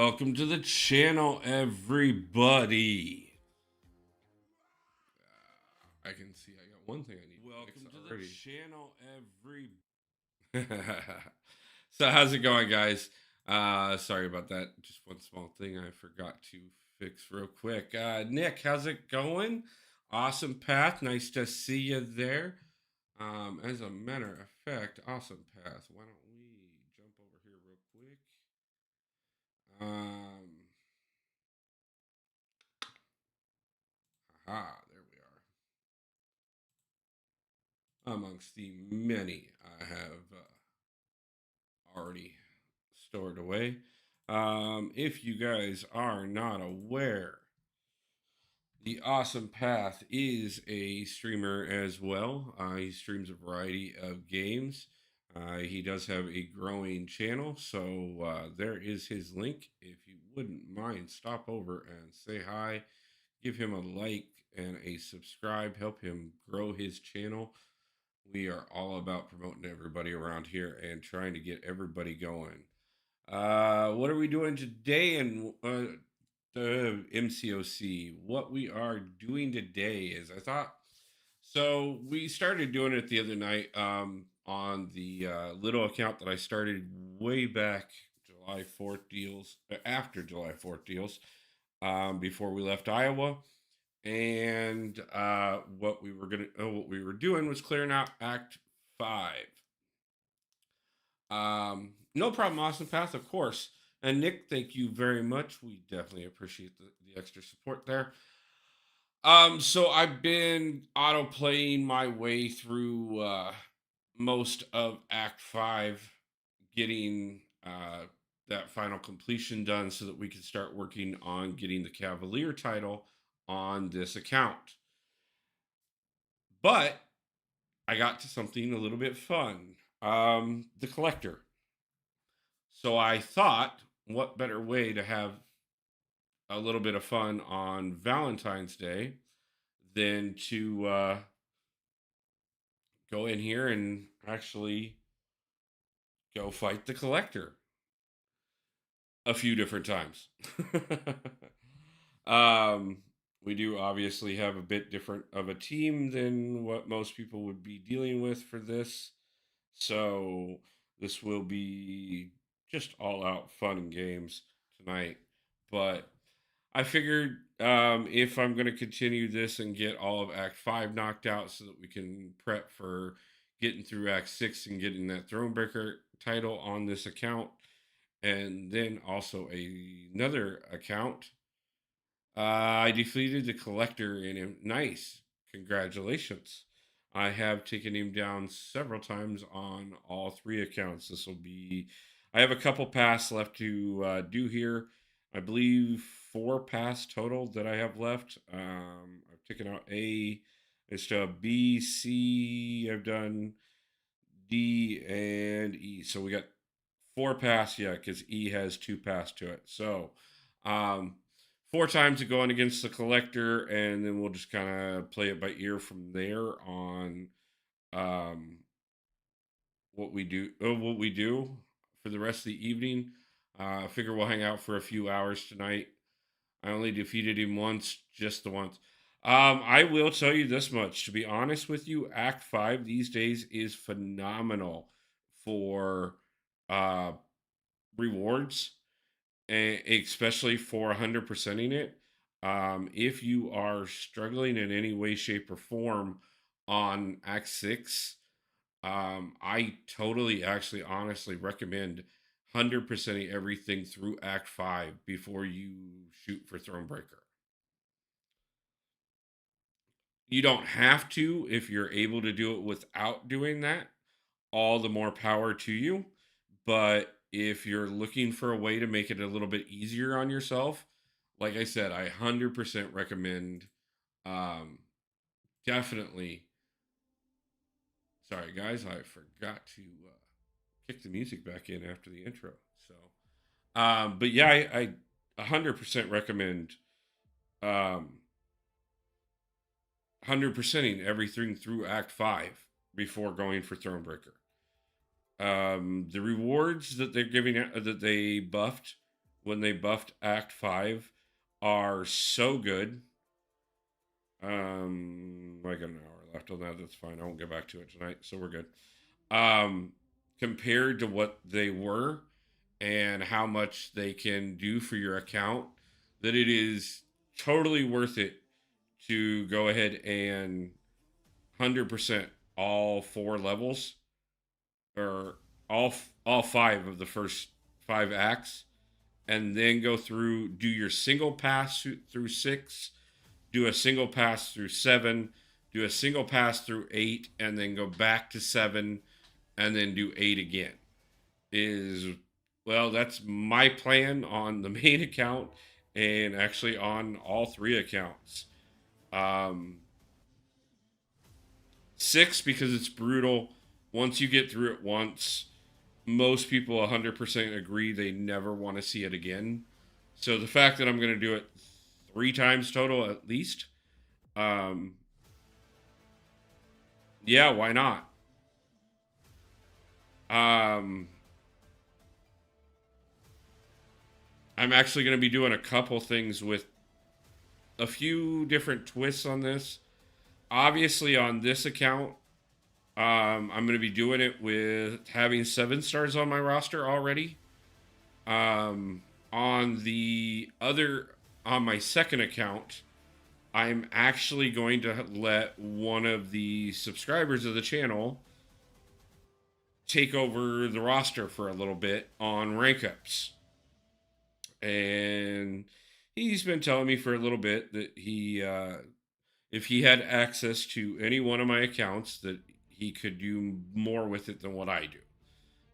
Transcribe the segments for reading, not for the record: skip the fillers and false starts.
Welcome to the channel, everybody. I can see I got one thing I need Welcome to to already. the channel, So how's it going, guys? Sorry about that. Just one small thing I forgot to fix real quick. Nick, how's it going? Awesome Path, nice to see you there. As a matter of fact, Awesome Path, why don't we jump over here real quick? There we are. Amongst the many I have already stored away. If you guys are not aware, the Awesome Path is a streamer as well. He streams a variety of games. He does have a growing channel, so there is his link. If you wouldn't mind, stop over and say hi, give him a like and a subscribe, help him grow his channel. We are all about promoting everybody around here and trying to get everybody going. What are we doing today in the MCOC? What we are doing today is so we started doing it the other night on the little account that I started way back July 4th deals, after July 4th deals, before we left Iowa. And what we were doing was clearing out Act 5. No problem, Awesome Path, of course. And Nick, thank you very much. We definitely appreciate the extra support there. So I've been auto playing my way through most of Act 5, getting that final completion done so that we can start working on getting the Cavalier title on this account. But I got to something a little bit fun. The collector. So I thought, what better way to have a little bit of fun on Valentine's Day than to go in here and actually go fight the collector a few different times. um, we do obviously have a bit different of a team than what most people would be dealing with for this. So this will be just all out fun and games tonight. But I figured if I'm going to continue this and get all of Act 5 knocked out so that we can prep for getting through Act 6 and getting that Thronebreaker title on this account, and then also another account, I defeated the collector in him. Nice. Congratulations. I have taken him down several times on all three accounts. I have a couple pass left to do here. I believe 4 pass total that I have left. I've taken out A, it's to B, C, I've done D and E. So we got 4 pass, yeah, because E has 2 pass to it. So, 4 times to go on against the collector, and then we'll just kind of play it by ear from there on um, what we do for the rest of the evening. I figure we'll hang out for a few hours tonight. I only defeated him once, just the once. I will tell you this much. To be honest with you, Act 5 these days is phenomenal for uh, rewards, especially for 100%ing it. If you are struggling in any way, shape, or form on Act 6, I totally, actually, honestly recommend 100%ing everything through Act 5 before you shoot for Thronebreaker. You don't have to if you're able to do it without doing that. All the more power to you. But if you're looking for a way to make it a little bit easier on yourself, like I said, I 100% recommend, um, definitely. Sorry, guys, I forgot to kick the music back in after the intro. So, but yeah, I 100% recommend 100%ing everything through Act 5 before going for Thronebreaker. The rewards that they're giving out, that they buffed when they buffed Act 5 are so good. I got an hour left on that. That's fine. I won't get back to it tonight, so we're good. Um, Compared to what they were and how much they can do for your account, that it is totally worth it to go ahead and 100% all 4 levels, or all 5 of the first 5 acts, and then go through, do your single pass through 6, do a single pass through 7, do a single pass through 8, and then go back to 7, and then do 8 again. Is Well, that's my plan on the main account, and actually on all 3 accounts. Um, 6 because it's brutal. Once you get through it once, most people 100% agree they never want to see it again. So the fact that I'm going to do it 3 times total at least, um, yeah, why not? Um, I'm actually going to be doing a couple things with a few different twists on this. Obviously, on this account, I'm going to be doing it with having 7 stars on my roster already. On the other, on my second account, I'm actually going to let one of the subscribers of the channel take over the roster for a little bit on rank ups. And he's been telling me for a little bit that if he had access to any one of my accounts, that he could do more with it than what I do.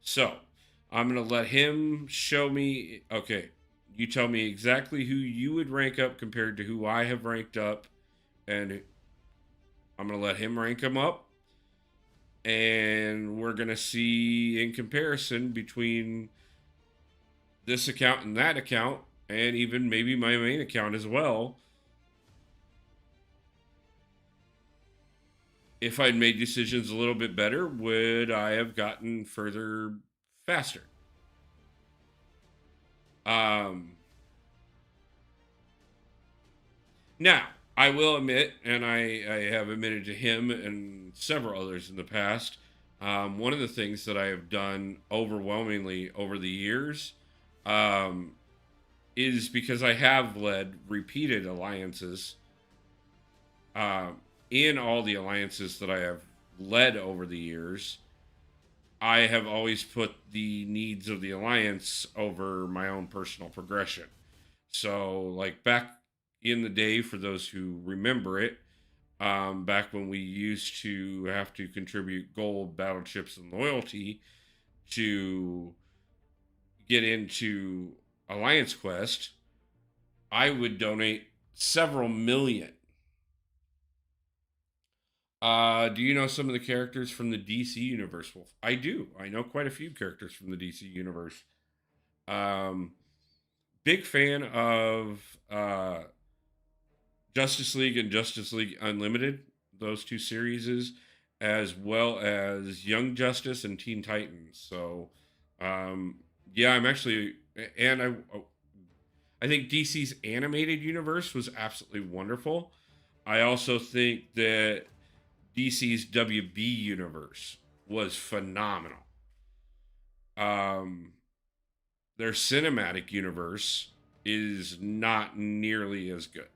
So I'm going to let him show me, okay, you tell me exactly who you would rank up compared to who I have ranked up. And I'm going to let him rank them up. And we're going to see in comparison between this account and that account, and even maybe my main account as well, if I'd made decisions a little bit better, would I have gotten further faster? Now, I will admit, and I have admitted to him and several others in the past, one of the things that I have done overwhelmingly over the years, um, is because I have led repeated alliances. In all the alliances that I have led over the years, I have always put the needs of the alliance over my own personal progression. So, like back in the day, for those who remember it, back when we used to have to contribute gold, battle chips, and loyalty to get into Alliance Quest, I would donate several million. Do you know some of the characters from the DC universe, Wolf? I do. I know quite a few characters from the DC universe. Um, Big fan of Justice League and Justice League Unlimited, those 2 series, as well as Young Justice and Teen Titans. So, um, yeah, I'm actually, and I think DC's animated universe was absolutely wonderful. I also think that DC's WB universe was phenomenal. Um, their cinematic universe is not nearly as good.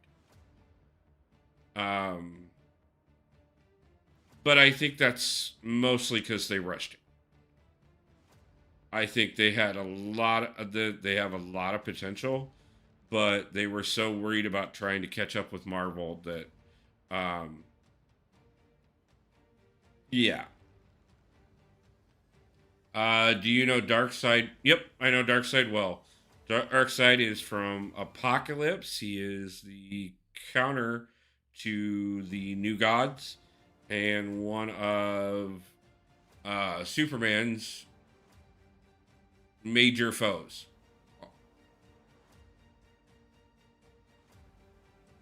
Um, but I think that's mostly because they rushed it. I think they had they have a lot of potential, but they were so worried about trying to catch up with Marvel that, um, yeah. Do you know Darkseid? Yep, I know Darkseid well. Darkseid is from Apocalypse. He is the counter to the New Gods and one of Superman's major foes.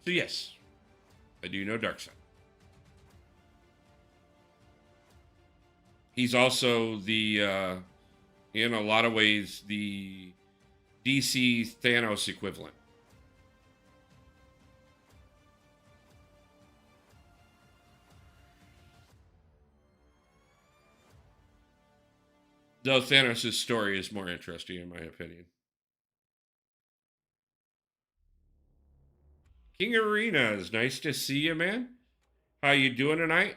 So yes, I do know Darkseid. He's also the, in a lot of ways, the DC Thanos equivalent. Though Thanos' story is more interesting, in my opinion. King Arenas, nice to see you, man. How you doing tonight?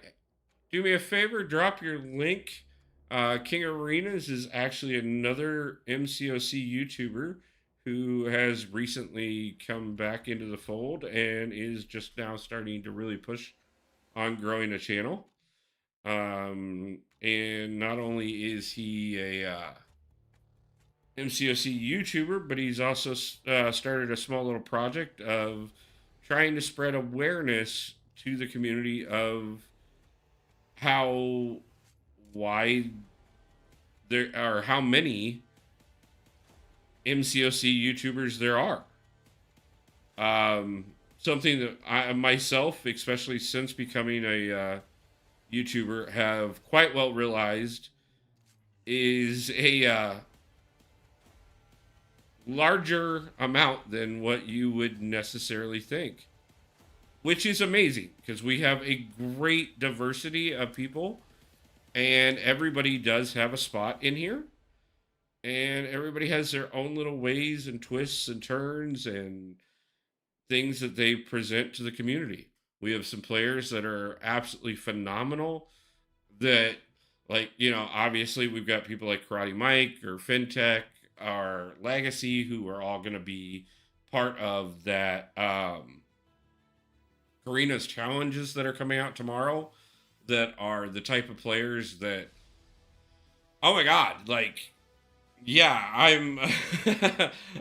Do me a favor, drop your link. King Arenas is actually another MCOC YouTuber who has recently come back into the fold and is just now starting to really push on growing a channel. And not only is he a MCOC YouTuber, but he's also started a small little project of trying to spread awareness to the community of how wide there are, how many MCOC YouTubers there are. Something that I myself, especially since becoming a YouTuber, have quite well realized is a larger amount than what you would necessarily think, which is amazing because we have a great diversity of people and everybody does have a spot in here and everybody has their own little ways and twists and turns and things that they present to the community. We have some players that are absolutely phenomenal that, like, obviously we've got people like Karate Mike or FinTech or Legacy who are all going to be part of that Karina's challenges that are coming out tomorrow, that are the type of players that, oh my god, like, yeah,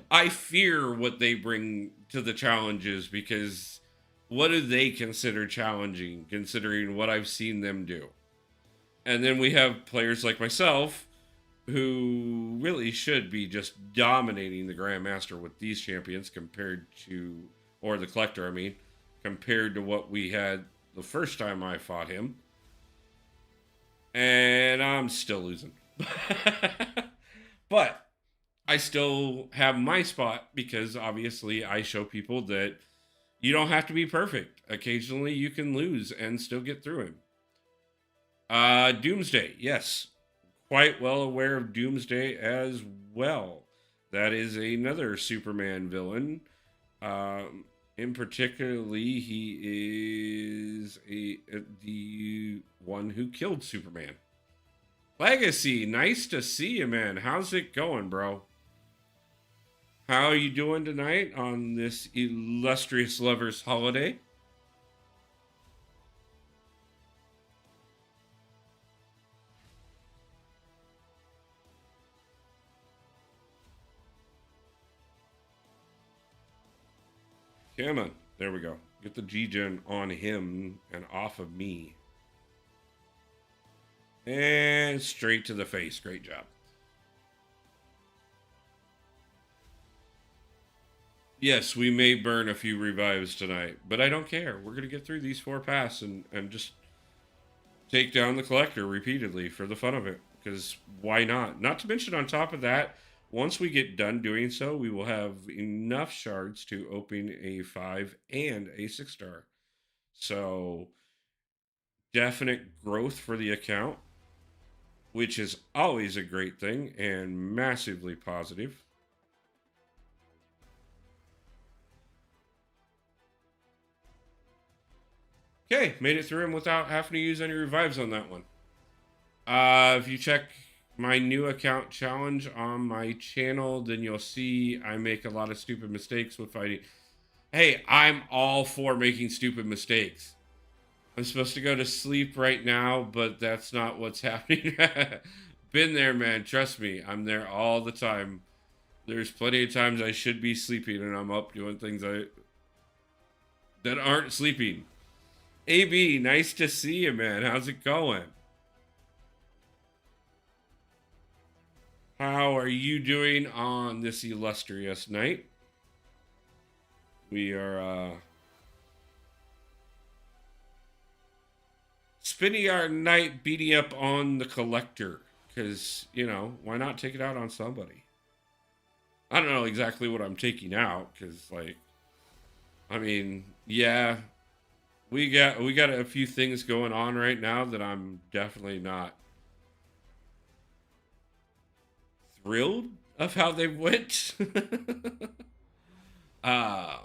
I fear what they bring to the challenges, because what do they consider challenging considering what I've seen them do? And then we have players like myself who really should be just dominating the Grandmaster with these champions compared to, or the Collector, I mean, compared to what we had the first time I fought him. And I'm still losing. But I still have my spot because obviously I show people that you don't have to be perfect. Occasionally you can lose and still get through him. Doomsday, yes. Quite well aware of Doomsday as well. That is another Superman villain. In particularly, he is the one who killed Superman. Legacy, nice to see you, man. How's it going, bro? How are you doing tonight on this illustrious lovers holiday? Come on. There we go. Get the G-Gen on him and off of me. And straight to the face. Great job. Yes, we may burn a few revives tonight, but I don't care. We're going to get through these 4 paths and just take down the Collector repeatedly for the fun of it. Because why not? Not to mention, on top of that, once we get done doing so, we will have enough shards to open a 5 and a 6-star. So, definite growth for the account, which is always a great thing and massively positive. Okay, made it through him without having to use any revives on that one. If you check my new account challenge on my channel, then you'll see I make a lot of stupid mistakes with fighting. Hey, I'm all for making stupid mistakes. I'm supposed to go to sleep right now, but that's not what's happening. Been there, man. Trust me. I'm there all the time. There's plenty of times I should be sleeping and I'm up doing things that aren't sleeping. AB, nice to see you, man. How's it going? How are you doing on this illustrious night? We are spending our night beating up on the Collector, because, why not take it out on somebody? I don't know exactly what I'm taking out because, like, I mean, yeah, we got a few things going on right now that I'm definitely not thrilled of how they went. uh,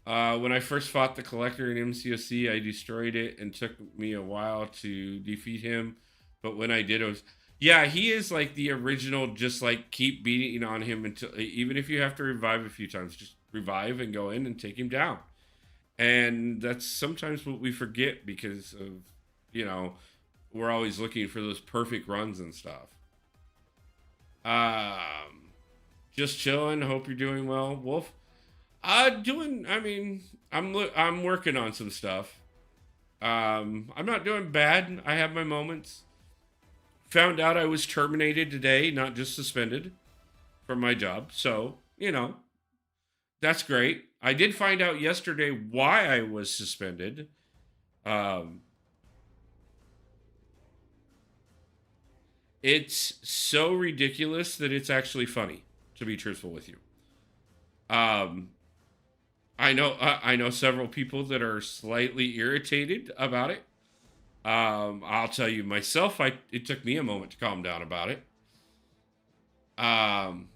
when I first fought the collector in MCOC, I destroyed it and took me a while to defeat him. But when I did, it was, yeah, he is like the original. Just like keep beating on him until, even if you have to revive a few times, just revive and go in and take him down. And that's sometimes what we forget because of, you know, we're always looking for those perfect runs and stuff. Um, just chilling. Hope you're doing well, Wolf. Doing. I mean, I'm working on some stuff. I'm not doing bad. I have my moments. Found out I was terminated today, not just suspended from my job. So that's great. I did find out yesterday why I was suspended. Um, it's so ridiculous that it's actually funny. To be truthful with you, um, I know several people that are slightly irritated about it. I'll tell you myself, it took me a moment to calm down about it. Um,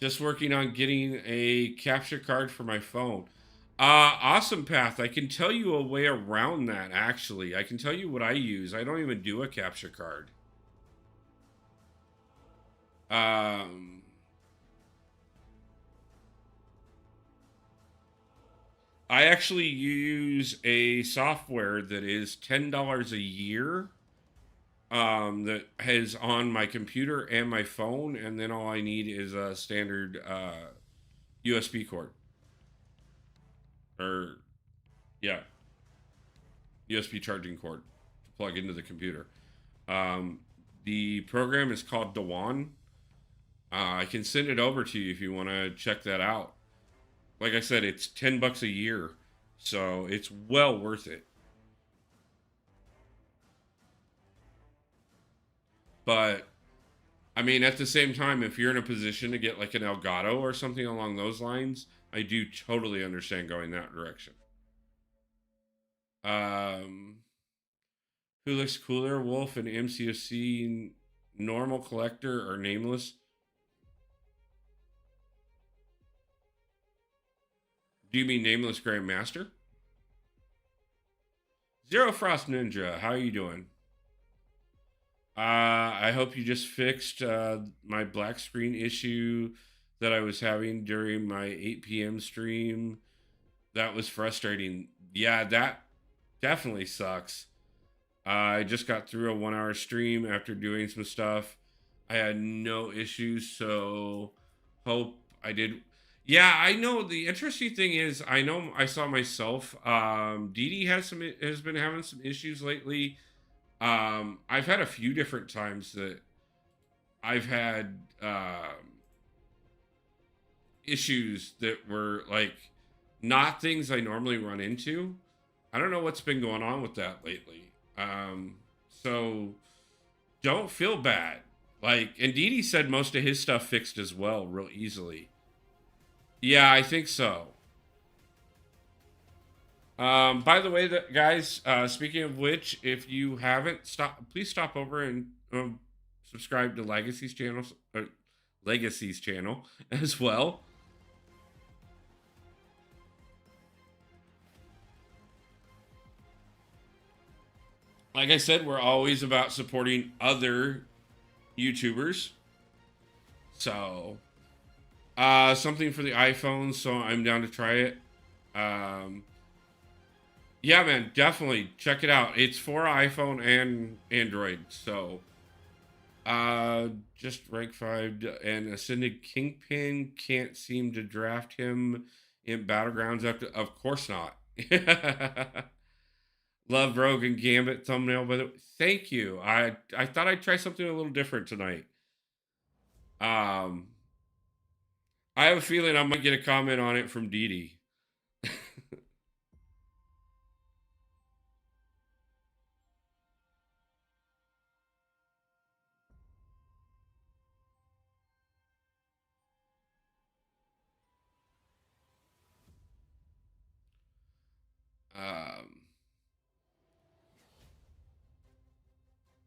just working on getting a capture card for my phone. Awesome path. I can tell you a way around that. Actually, I can tell you what I use. I don't even do a capture card. Um, I actually use a software that is $10 a year. That has on my computer and my phone, and then all I need is a standard USB cord, or yeah, USB charging cord to plug into the computer. Um, the program is called Dewan. I can send it over to you if you want to check that out. Like I said, it's $10 a year, so it's well worth it. But I mean, at the same time, if you're in a position to get like an Elgato or something along those lines, I do totally understand going that direction. Um, who looks cooler, Wolf and MCOC, normal collector or nameless? Do you mean nameless Grandmaster? Zero Frost Ninja, how are you doing? I hope you just fixed my black screen issue that I was having during my 8 p.m. stream. That was frustrating. Yeah, that definitely sucks. I just got through a 1 hour stream after doing some stuff. I had no issues, so hope I did. Yeah, I know. The interesting thing is, I know I saw myself. Dee has been having some issues lately. I've had a few different times that I've had issues that were like not things I normally run into. I don't know what's been going on with that lately. So don't feel bad. Like, and Didi said most of his stuff fixed as well, real easily. Yeah, I think so. By the way, guys, speaking of which, if you haven't please stop over and subscribe to Legacy's channel as well. Like I said, we're always about supporting other YouTubers. So, something for the iPhone. So I'm down to try it. Um, yeah, man, definitely check it out. It's for iPhone and Android. So, just rank 5 and Ascended Kingpin can't seem to draft him in Battlegrounds. Of course not. Love Rogue and Gambit thumbnail, but thank you. I thought I'd try something a little different tonight. Um, I have a feeling I might get a comment on it from Dee Dee.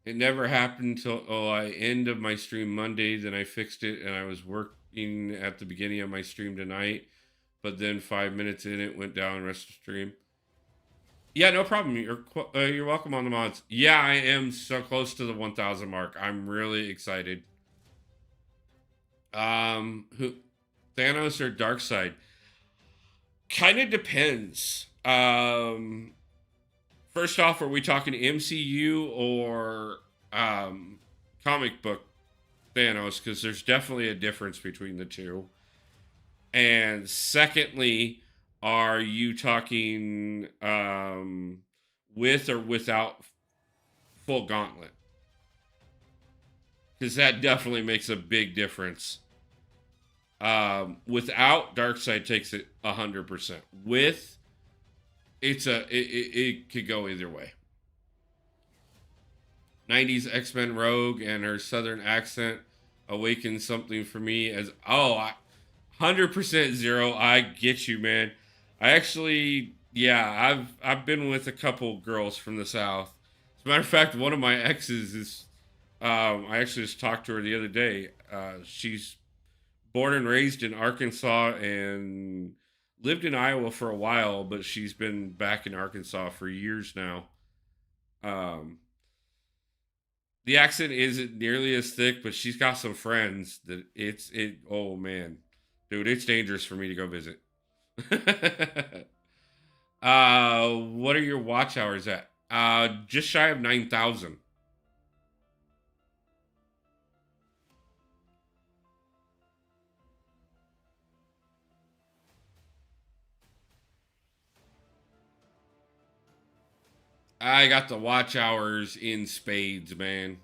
It never happened till I end of my stream Monday. Then I fixed it, and I was working at the beginning of my stream tonight. But then 5 minutes in, it went down. Rest of the stream. Yeah, no problem. You're welcome on the mods. Yeah, I am so close to the 1,000 mark. I'm really excited. Who Thanos or Darkseid? Kind of depends. First off, are we talking MCU or comic book Thanos? Because there's definitely a difference between the two. And secondly, are you talking with or without full gauntlet? Because that definitely makes a big difference. Without, Darkseid takes it 100%. With, it could go either way. 90s X-Men Rogue and her southern accent awakened something for me as 100% Zero. I get you, man. I actually, yeah, I've been with a couple girls from the South. As a matter of fact, one of my exes is I actually just talked to her the other day. She's born and raised in Arkansas and lived in Iowa for a while, but she's been back in Arkansas for years now. Um, the accent isn't nearly as thick, but she's got some friends that it. Oh man, dude, it's dangerous for me to go visit. What are your watch hours at? Just shy of 9,000. I got the watch hours in spades, man.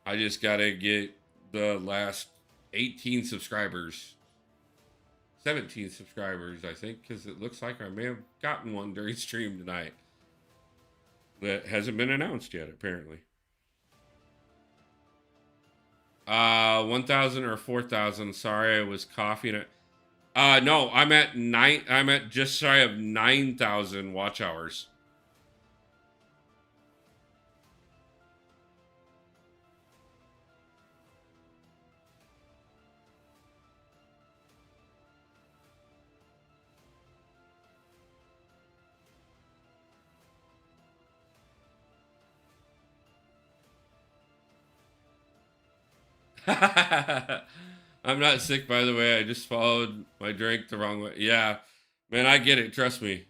I just gotta get the last 18 subscribers, 17 subscribers, I think, because it looks like I may have gotten one during stream tonight that hasn't been announced yet, apparently. 1,000 or 4,000. Sorry, I was coughing it. No, I'm at nine. I'm at just shy of 9,000 watch hours. I'm not sick, by the way. I just followed my drink the wrong way. Yeah, man, I get it. Trust me.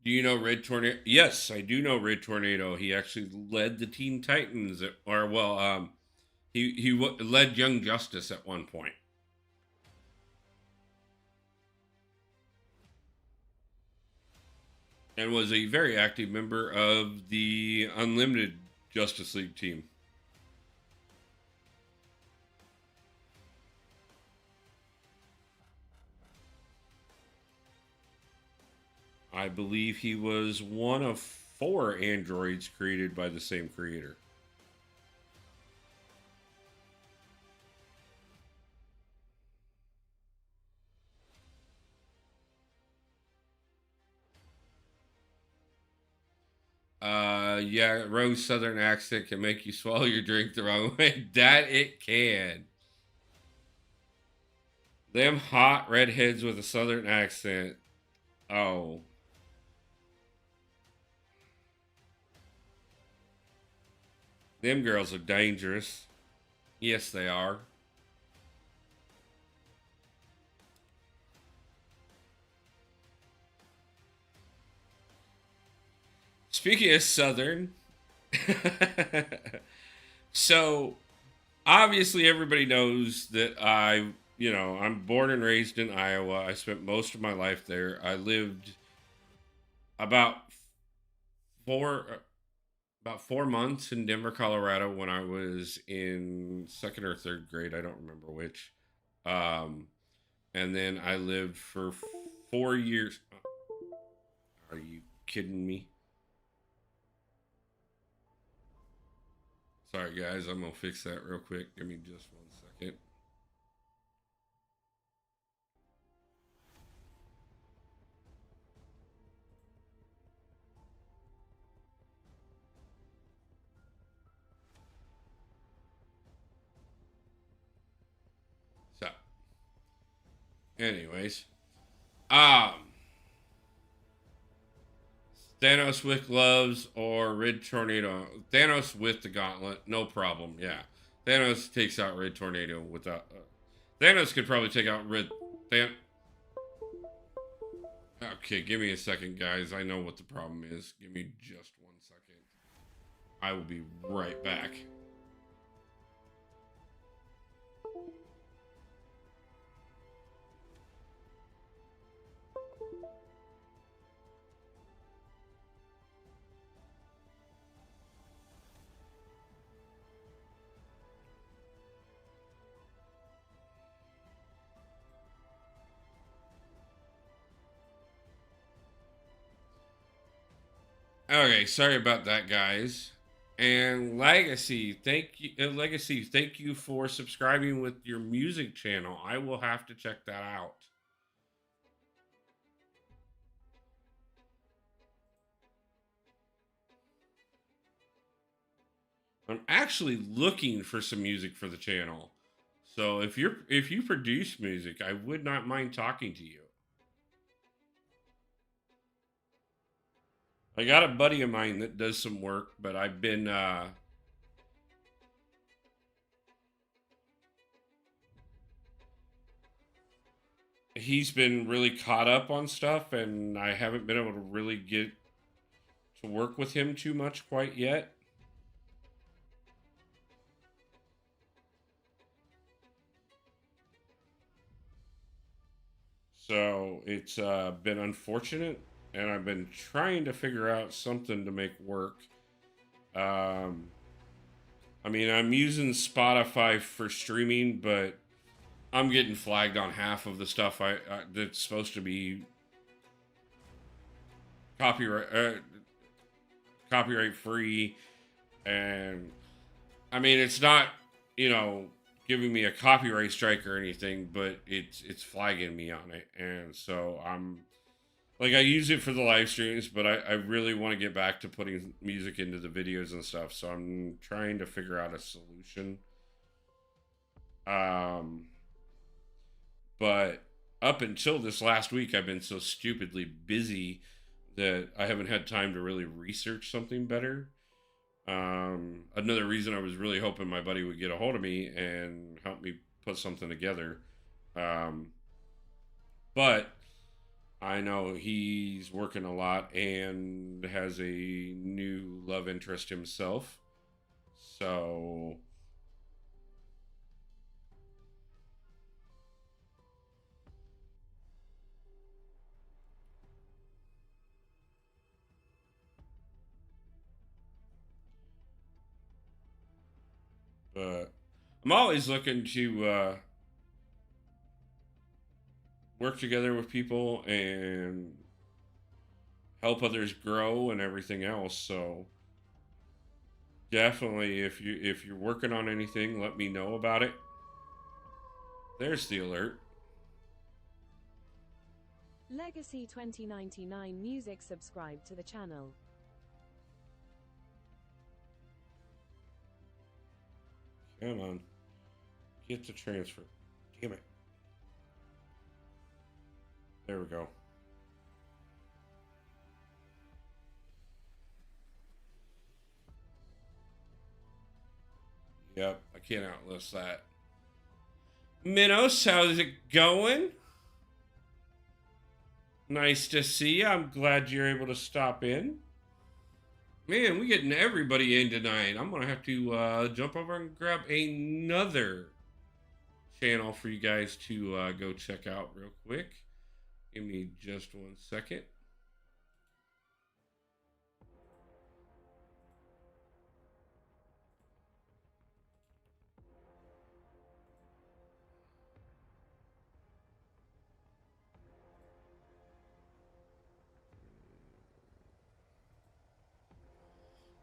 Do you know Red Tornado? Yes, I do know Red Tornado. He actually led the Teen Titans, or well, he led Young Justice at one point, and was a very active member of the Unlimited Justice League team. I believe he was one of 4 androids created by the same creator. Yeah, Rose Southern accent can make you swallow your drink the wrong way. That it can. Them hot redheads with a Southern accent. Oh, them girls are dangerous. Yes, they are. Speaking of Southern, so obviously everybody knows that I'm born and raised in Iowa. I spent most of my life there. I lived about four about 4 months in Denver, Colorado when I was in second or third grade. I don't remember which. Um, and then I lived for 4 years. Are you kidding me? Sorry, guys. I'm gonna fix that real quick. Give me just 1 second. Anyways, um, Thanos with gloves or Red Tornado. Thanos with the gauntlet, no problem. Yeah, Thanos takes out Red Tornado without. Thanos could probably take out Red. Okay, give me a second, guys. I know what the problem is. Give me just 1 second. I will be right back. Okay, sorry about that, guys. And Legacy, thank you for subscribing with your music channel. I will have to check that out. I'm actually looking for some music for the channel. So if you produce music, I would not mind talking to you. I got a buddy of mine that does some work, but I've been he's been really caught up on stuff, and I haven't been able to really get to work with him too much quite yet. So it's been unfortunate, and I've been trying to figure out something to make work. Um, I mean, I'm using Spotify for streaming, but I'm getting flagged on half of the stuff that's supposed to be copyright copyright free, and I mean it's not giving me a copyright strike or anything, but it's flagging me on it, and so I'm like I use it for the live streams, but I really want to get back to putting music into the videos and stuff, so I'm trying to figure out a solution. Um, but up until this last week, I've been so stupidly busy that I haven't had time to really research something better. Another reason I was really hoping my buddy would get a hold of me and help me put something together. Um, but I know he's working a lot and has a new love interest himself. So, but I'm always looking to work together with people and help others grow and everything else. So definitely, if you're working on anything, let me know about it. There's the alert. Legacy 2099 Music subscribe to the channel. Come on, get the transfer. Damn it. There we go. Yep, I can't outlist that. Minos, how's it going? Nice to see you. I'm glad you're able to stop in. Man, we getting everybody in tonight. I'm gonna have to jump over and grab another channel for you guys to go check out real quick. Give me just 1 second.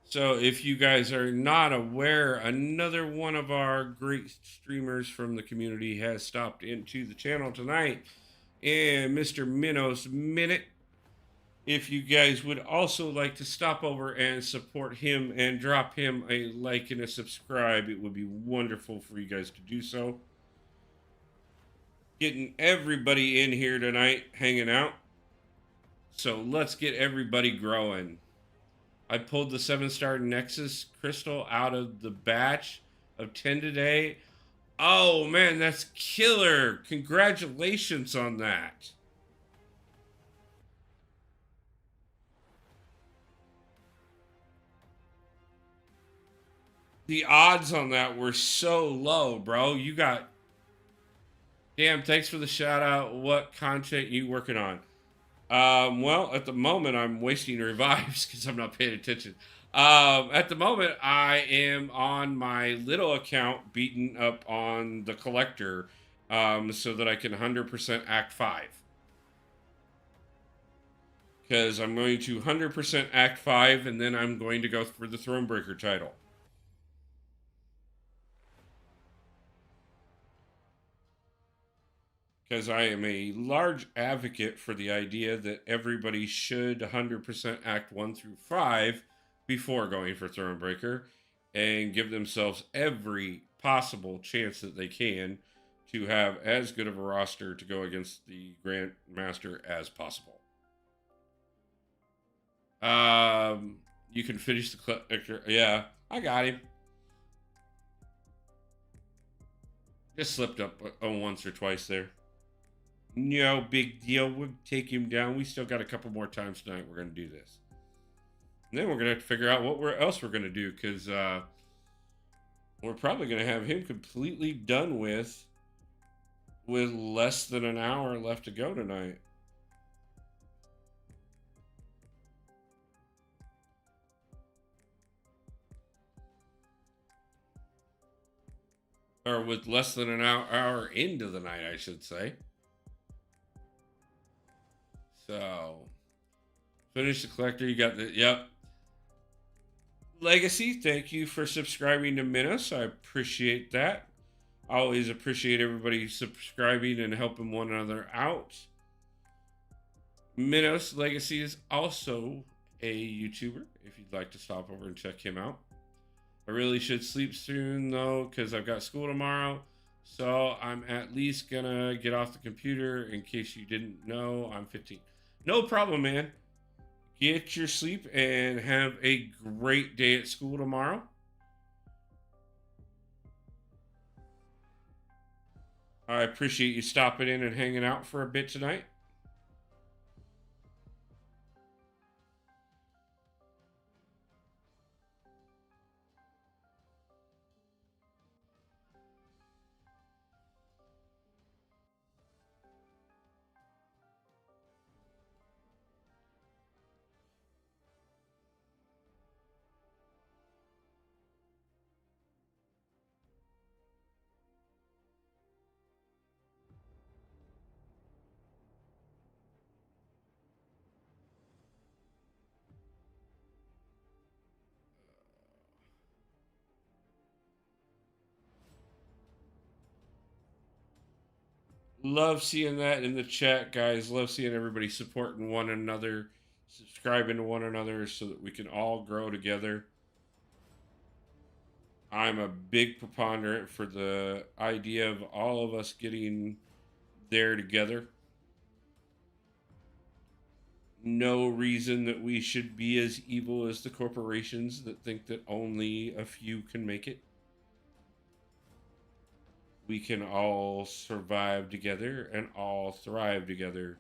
So, if you guys are not aware, another one of our great streamers from the community has stopped into the channel tonight, and Mr. Minos Minute. If you guys would also like to stop over and support him and drop him a like and a subscribe, it would be wonderful for you guys to do so. Getting everybody in here tonight, hanging out. So let's get everybody growing. I pulled the 7-star Nexus crystal out of the batch of 10 today. Oh man, that's killer. Congratulations on that. The odds on that were so low, bro. You got... Damn, thanks for the shout out. What content you working on? Well, at the moment, I'm wasting revives because I'm not paying attention. At the moment, I am on my little account beating up on the collector so that I can 100% Act 5. Because I'm going to 100% Act 5 and then I'm going to go for the Thronebreaker title. Because I am a large advocate for the idea that everybody should 100% Act 1 through 5 before going for Thronebreaker and give themselves every possible chance that they can to have as good of a roster to go against the Grandmaster as possible. You can finish the collector. Yeah, I got him. Just slipped up once or twice there. No big deal. We'll take him down. We still got a couple more times tonight. We're going to do this. And then we're going to have to figure out what else we're going to do because we're probably going to have him completely done with less than an hour left to go tonight. Or with less than an hour into the night, I should say. So, finish the collector. You got the, yep. Legacy, thank you for subscribing to Minos. I appreciate that. I always appreciate everybody subscribing and helping one another out. Minos Legacy is also a YouTuber, if you'd like to stop over and check him out. I really should sleep soon, though, because I've got school tomorrow. So I'm at least going to get off the computer. In case you didn't know, I'm 15. No problem, man. Get your sleep and have a great day at school tomorrow. I appreciate you stopping in and hanging out for a bit tonight. Love seeing that in the chat, guys. Love seeing everybody supporting one another, subscribing to one another so that we can all grow together. I'm a big proponent for the idea of all of us getting there together. No reason that we should be as evil as the corporations that think that only a few can make it. We can all survive together and all thrive together.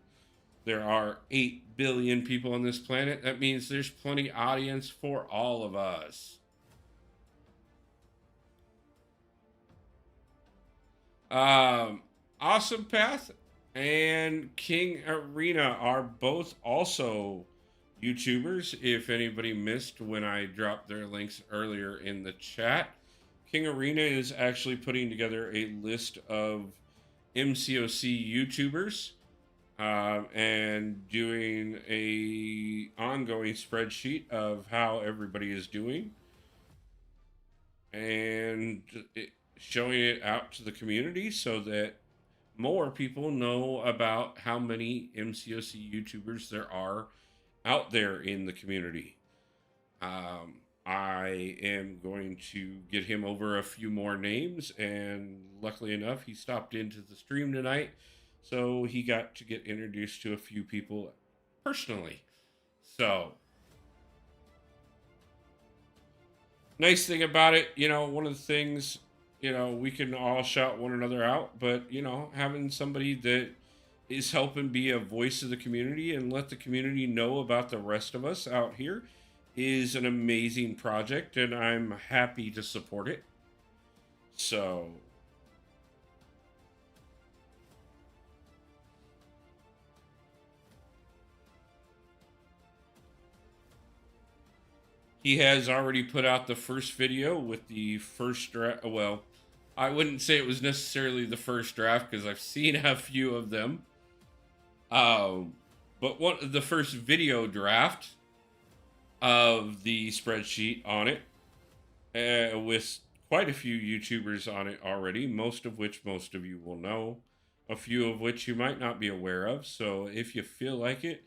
There are 8 billion people on this planet. That means there's plenty audience for all of us. Awesome Path and King Arena are both also YouTubers. If anybody missed when I dropped their links earlier in the chat, King Arena is actually putting together a list of MCOC YouTubers and doing a ongoing spreadsheet of how everybody is doing and showing it out to the community so that more people know about how many MCOC YouTubers there are out there in the community. I am going to get him over a few more names, and luckily enough, he stopped into the stream tonight, so he got to get introduced to a few people personally. So, nice thing about it, one of the things, we can all shout one another out, but, having somebody that is helping be a voice of the community and let the community know about the rest of us out here is an amazing project, and I'm happy to support it. So, he has already put out the first video with the first draft. Well, I wouldn't say it was necessarily the first draft because I've seen a few of them. But the first video draft of the spreadsheet on it, with quite a few YouTubers on it already, most of which most of you will know, a few of which you might not be aware of. So if you feel like it,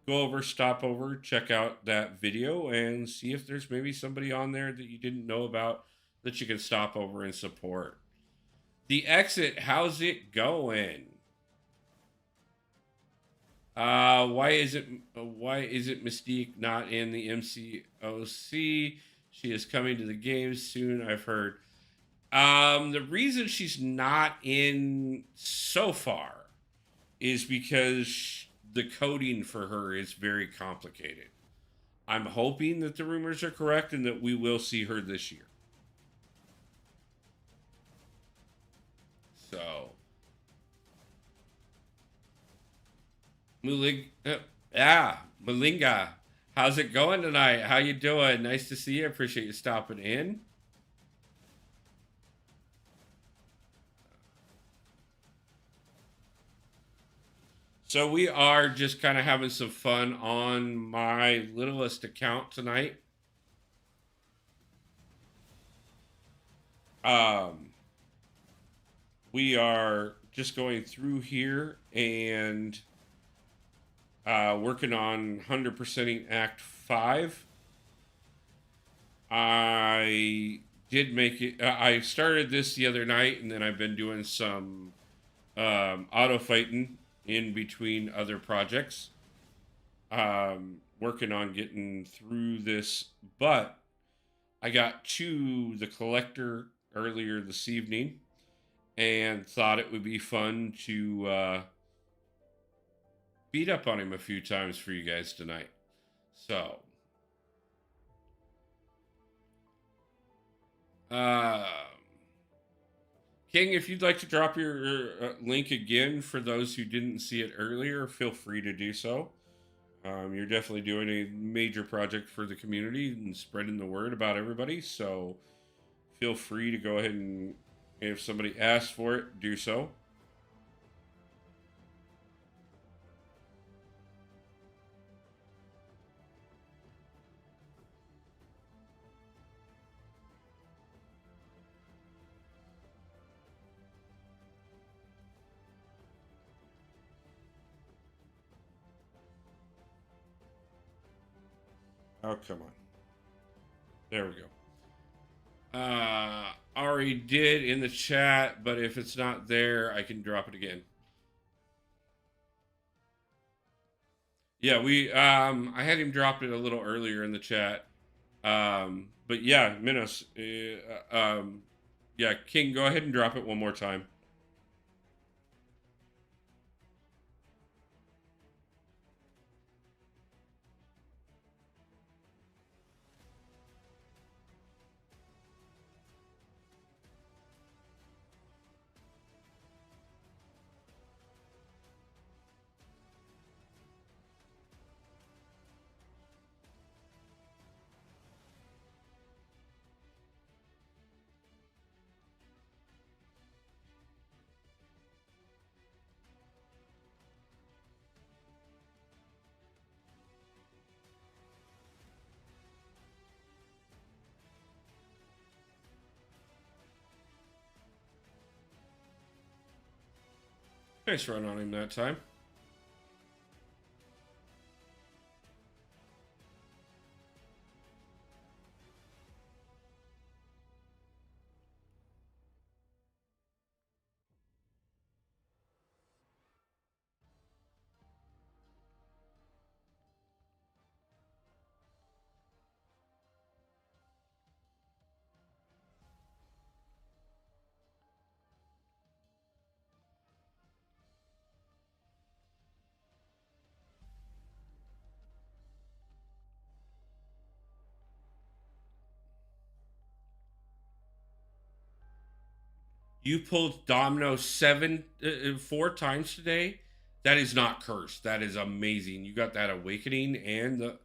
go over, stop over, check out that video, and see if there's maybe somebody on there that you didn't know about that you can stop over and support. The Exit, how's it going? Why is it Mystique not in the MCOC? She is coming to the game soon, I've heard. The reason she's not in so far is because the coding for her is very complicated. I'm hoping that the rumors are correct and that we will see her this year. So, Malinga, how's it going tonight? How you doing? Nice to see you. Appreciate you stopping in. So we are just kind of having some fun on my littlest account tonight. We are just going through here and working on 100%ing Act 5. I did make it. I started this the other night, and then I've been doing some auto fighting in between other projects. Working on getting through this, but I got to the collector earlier this evening and thought it would be fun to beat up on him a few times for you guys tonight. So, uh, King, if you'd like to drop your link again for those who didn't see it earlier, feel free to do so. You're definitely doing a major project for the community and spreading the word about everybody. So feel free to go ahead and, if somebody asks for it, do so. Oh, come on. There we go. Already did in the chat, but if it's not there, I can drop it again. Yeah, I had him drop it a little earlier in the chat. But yeah, Minos, yeah, King, go ahead and drop it one more time. Nice run on him that time. You pulled domino four times today. That is not cursed. That is amazing. You got that awakening and the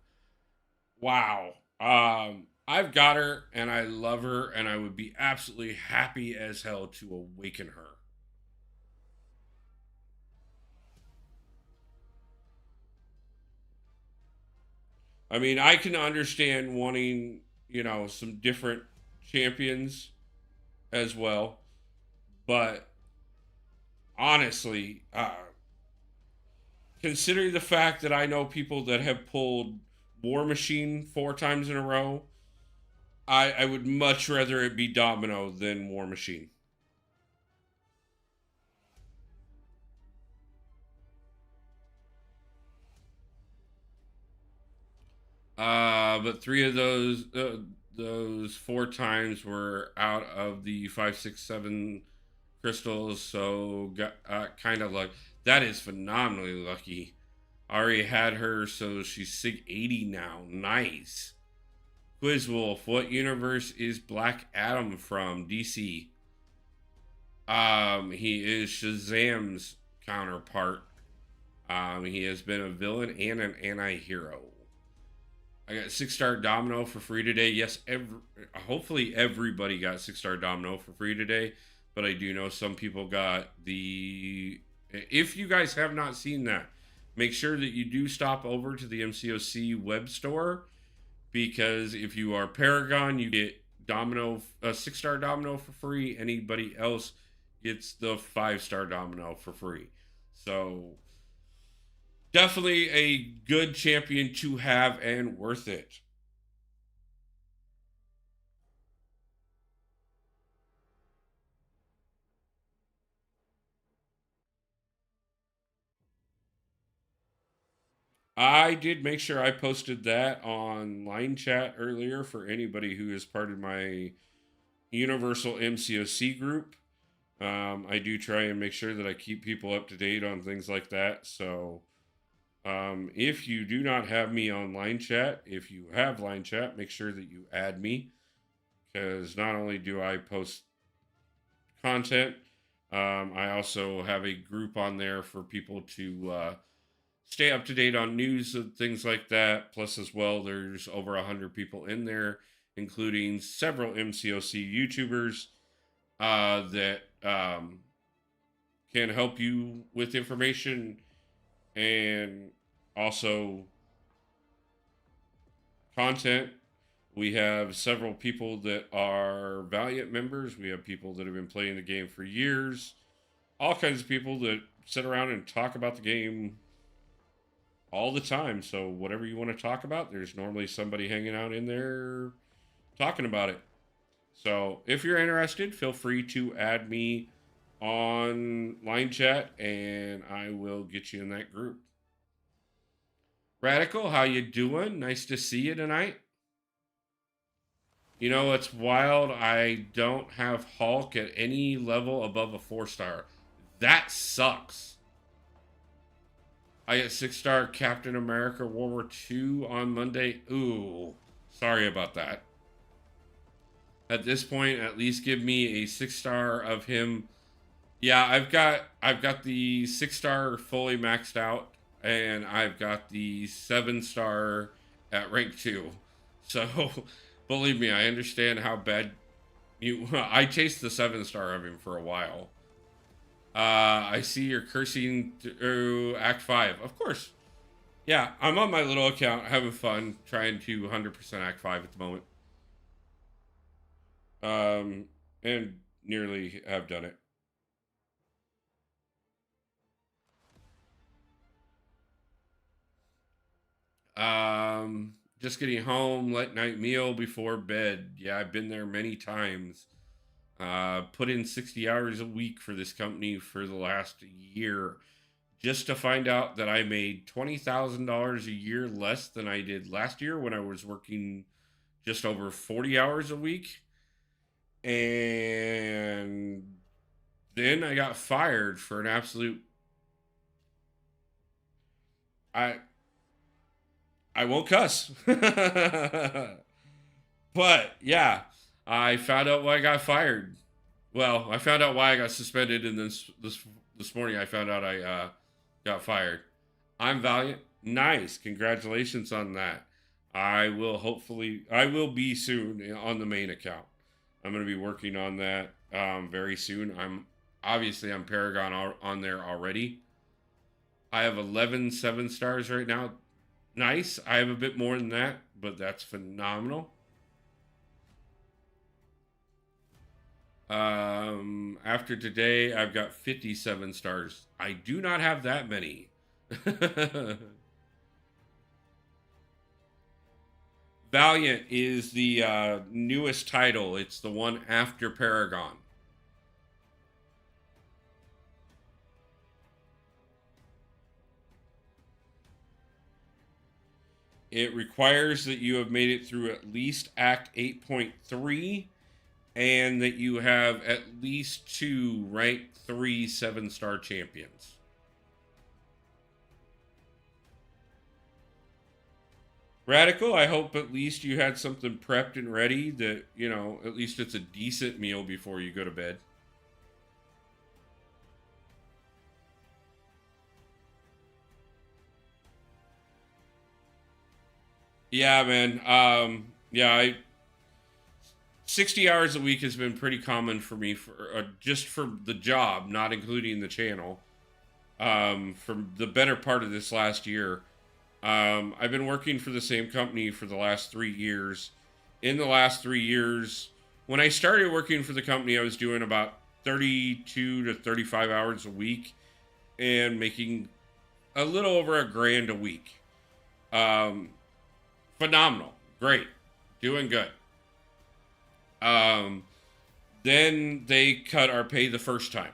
wow. I've got her and I love her and I would be absolutely happy as hell to awaken her. I mean, I can understand wanting, some different champions as well, but honestly, considering the fact that I know people that have pulled War Machine four times in a row, I would much rather it be Domino than War Machine. But three of those four times were out of the 5, 6, 7 crystals, so got kind of like that is phenomenally lucky. I already had her, so she's SIG 80 now. Nice. Quiz Wolf, what universe is Black Adam from? DC. He is Shazam's counterpart. He has been a villain and an anti-hero. I got 6-star domino for free today. Yes, hopefully everybody got 6-star domino for free today, but I do know some people got the. If you guys have not seen that, make sure that you do stop over to the MCOC web store, because if you are Paragon, you get domino a 6-star domino for free. Anybody else gets the 5-star domino for free. So definitely a good champion to have and worth it. I did make sure I posted that on line chat earlier for anybody who is part of my Universal MCOC group. I do try and make sure that I keep people up to date on things like that. So if you do not have me on line chat, if you have line chat, make sure that you add me, because not only do I post content, I also have a group on there for people to stay up to date on news and things like that. Plus, as well, there's over 100 people in there, including several MCOC YouTubers that can help you with information, and also content. We have several people that are Valiant members. We have people that have been playing the game for years. All kinds of people that sit around and talk about the game all the time. So whatever you want to talk about, there's normally somebody hanging out in there talking about it. So if you're interested, feel free to add me on line chat and I will get you in that group. Radical, how you doing? Nice to see you tonight. You know, it's wild. I don't have Hulk at any level above a 4-star. That sucks. I get 6-star Captain America World War II on Monday. Ooh, sorry about that. At this point, at least give me a 6-star of him. Yeah, I've got the 6-star fully maxed out, and I've got the 7-star at rank 2. So believe me, I understand how bad you. I chased the 7-star of him for a while. I see you're cursing through Act 5. Of course. Yeah, I'm on my little account having fun trying to 100% Act 5 at the moment. And nearly have done it. Just getting home, late night meal before bed. Yeah, I've been there many times. Put in 60 hours a week for this company for the last year, just to find out that I made $20,000 a year less than I did last year when I was working just over 40 hours a week. And then I got fired for an absolute. I won't cuss. But yeah, I found out why I got fired. Well, I found out why I got suspended, and this morning I found out I got fired. I'm Valiant. Nice, congratulations on that. I will be soon on the main account. I'm going to be working on that very soon. I'm Paragon on there already. I have 11 7 stars right now. Nice. I have a bit more than that, but that's phenomenal. After today, I've got 57 stars. I do not have that many. Valiant is the newest title. It's the one after Paragon. It requires that you have made it through at least Act 8.3 and that you have at least 2 rank 3 7-star champions. Radical, I hope at least you had something prepped and ready that, at least it's a decent meal before you go to bed. Yeah, man. Yeah, 60 hours a week has been pretty common for me for just for the job, not including the channel. For the better part of this last year, I've been working for the same company for the last 3 years. In the last 3 years, when I started working for the company, I was doing about 32 to 35 hours a week and making a little over $1,000 a week. Um, Phenomenal, great, doing good. Um, then they cut our pay the first time.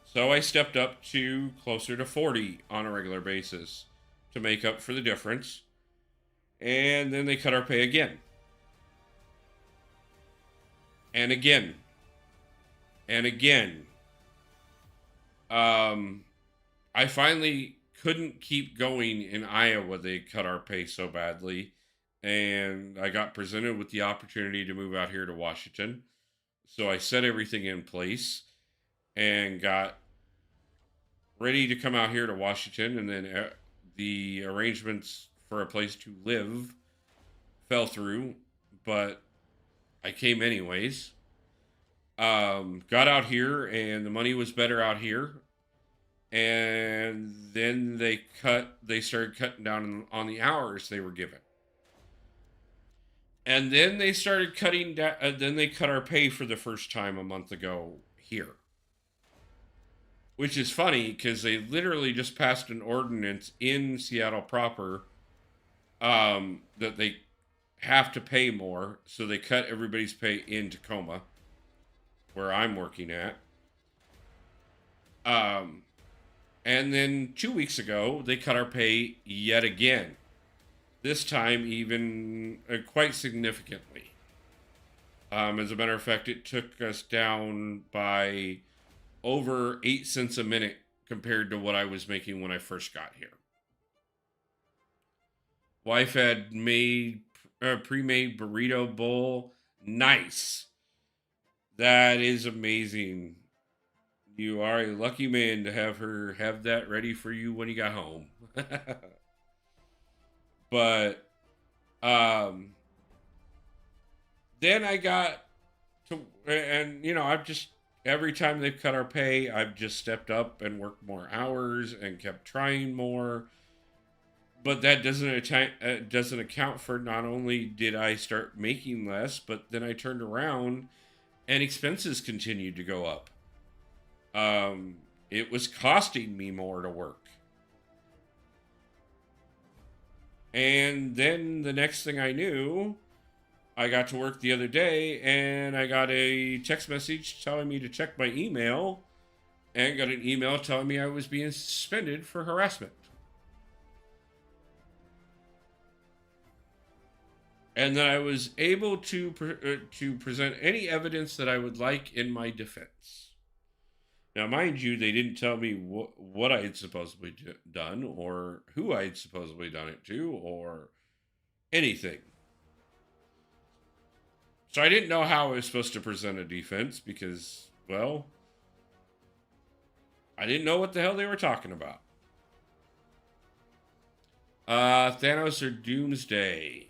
So I stepped up to closer to 40 on a regular basis to make up for the difference. And then they cut our pay again. And again. And again. I finally couldn't keep going in Iowa. They cut our pay so badly. And I got presented with the opportunity to move out here to Washington. So I set everything in place and got ready to come out here to Washington. And then the arrangements for a place to live fell through, but I came anyways. Got out here, and the money was better out here. And then they started cutting down on the hours they were given. And then they started cutting down. Then they cut our pay for the first time a month ago here, which is funny because they literally just passed an ordinance in Seattle proper that they have to pay more, so they cut everybody's pay in Tacoma, where I'm working at. And then 2 weeks ago, they cut our pay yet again. This time, even quite significantly. As a matter of fact, it took us down by over 8 cents a minute compared to what I was making when I first got here. Wife had made a pre-made burrito bowl. Nice. That is amazing. You are a lucky man to have her have that ready for you when you got home. But then I got to, and I've just, every time they've cut our pay, I've just stepped up and worked more hours and kept trying more. But that doesn't account for, not only did I start making less, but then I turned around and expenses continued to go up. It was costing me more to work. And then the next thing I knew, I got to work the other day and I got a text message telling me to check my email, and got an email telling me I was being suspended for harassment. And that I was able to present any evidence that I would like in my defense. Now, mind you, they didn't tell me what I had supposedly done, or who I had supposedly done it to, or anything. So I didn't know how I was supposed to present a defense because, well, I didn't know what the hell they were talking about. Thanos or Doomsday?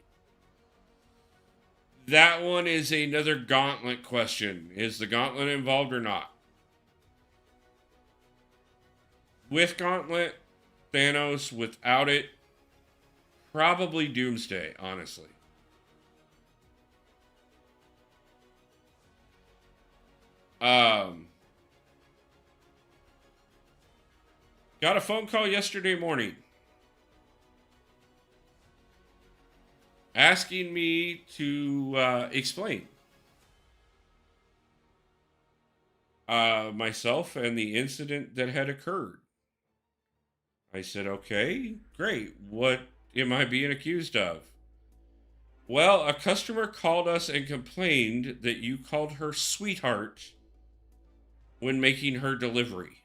That one is another gauntlet question. Is the gauntlet involved or not? With gauntlet, Thanos. Without it, probably Doomsday, honestly. Got a phone call yesterday morning asking me to explain myself and the incident that had occurred. I said, okay, great. What am I being accused of? Well, a customer called us and complained that you called her sweetheart when making her delivery.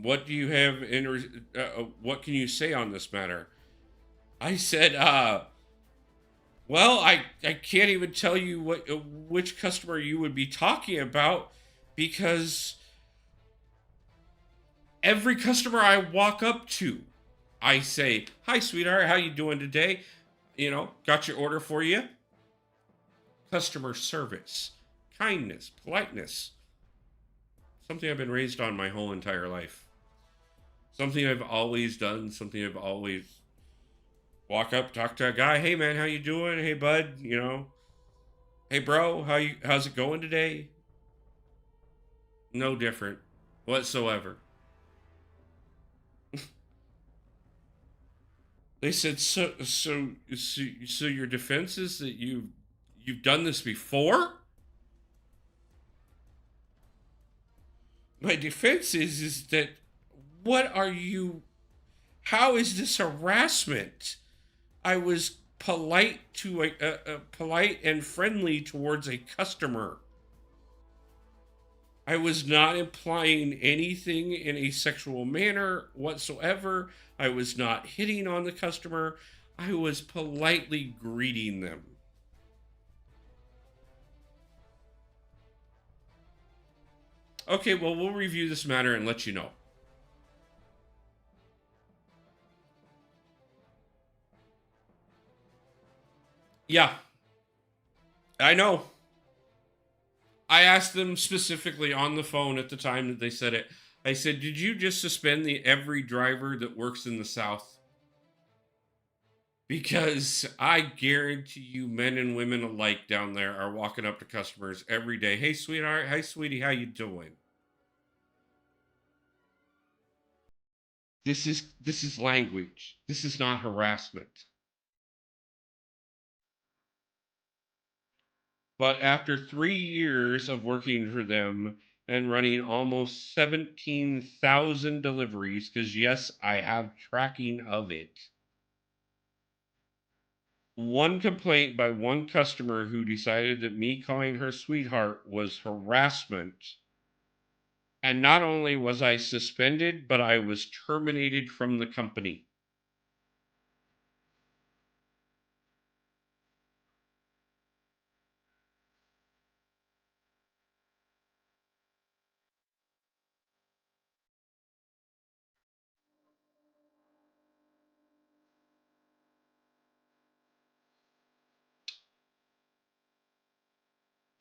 What do you have what can you say on this matter? I said, well, I can't even tell you which customer you would be talking about because every customer I walk up to, I say, "Hi, sweetheart, how you doing today? You know, got your order for you." Customer service, kindness, politeness, something I've been raised on my whole entire life. Something I've always done, something I've always walk up, talk to a guy, "Hey man, how you doing? Hey bud, you know, hey bro, how's it going today?" No different whatsoever. They said, so your defense is that you've done this before? My defense is that what are you how is this harassment? I was polite to polite and friendly towards a customer. I was not implying anything in a sexual manner whatsoever. I was not hitting on the customer. I was politely greeting them. Okay, well, we'll review this matter and let you know. Yeah, I know. I asked them specifically on the phone at the time that they said it. I said, "Did you just suspend the every driver that works in the South?" Because I guarantee you, men and women alike down there are walking up to customers every day. "Hey, sweetheart. Hey, sweetie. How you doing?" This is language. This is not harassment. But after 3 years of working for them and running almost 17,000 deliveries, because yes, I have tracking of it. One complaint by one customer who decided that me calling her sweetheart was harassment. And not only was I suspended, but I was terminated from the company.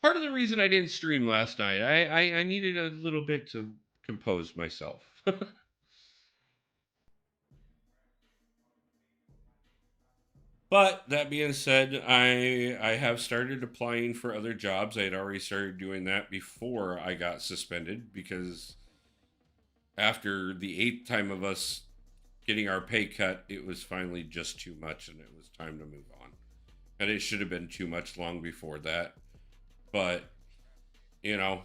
Part of the reason I didn't stream last night, I needed a little bit to compose myself. But that being said, I have started applying for other jobs. I had already started doing that before I got suspended because after the eighth time of us getting our pay cut, it was finally just too much and it was time to move on. And it should have been too much long before that. But, you know,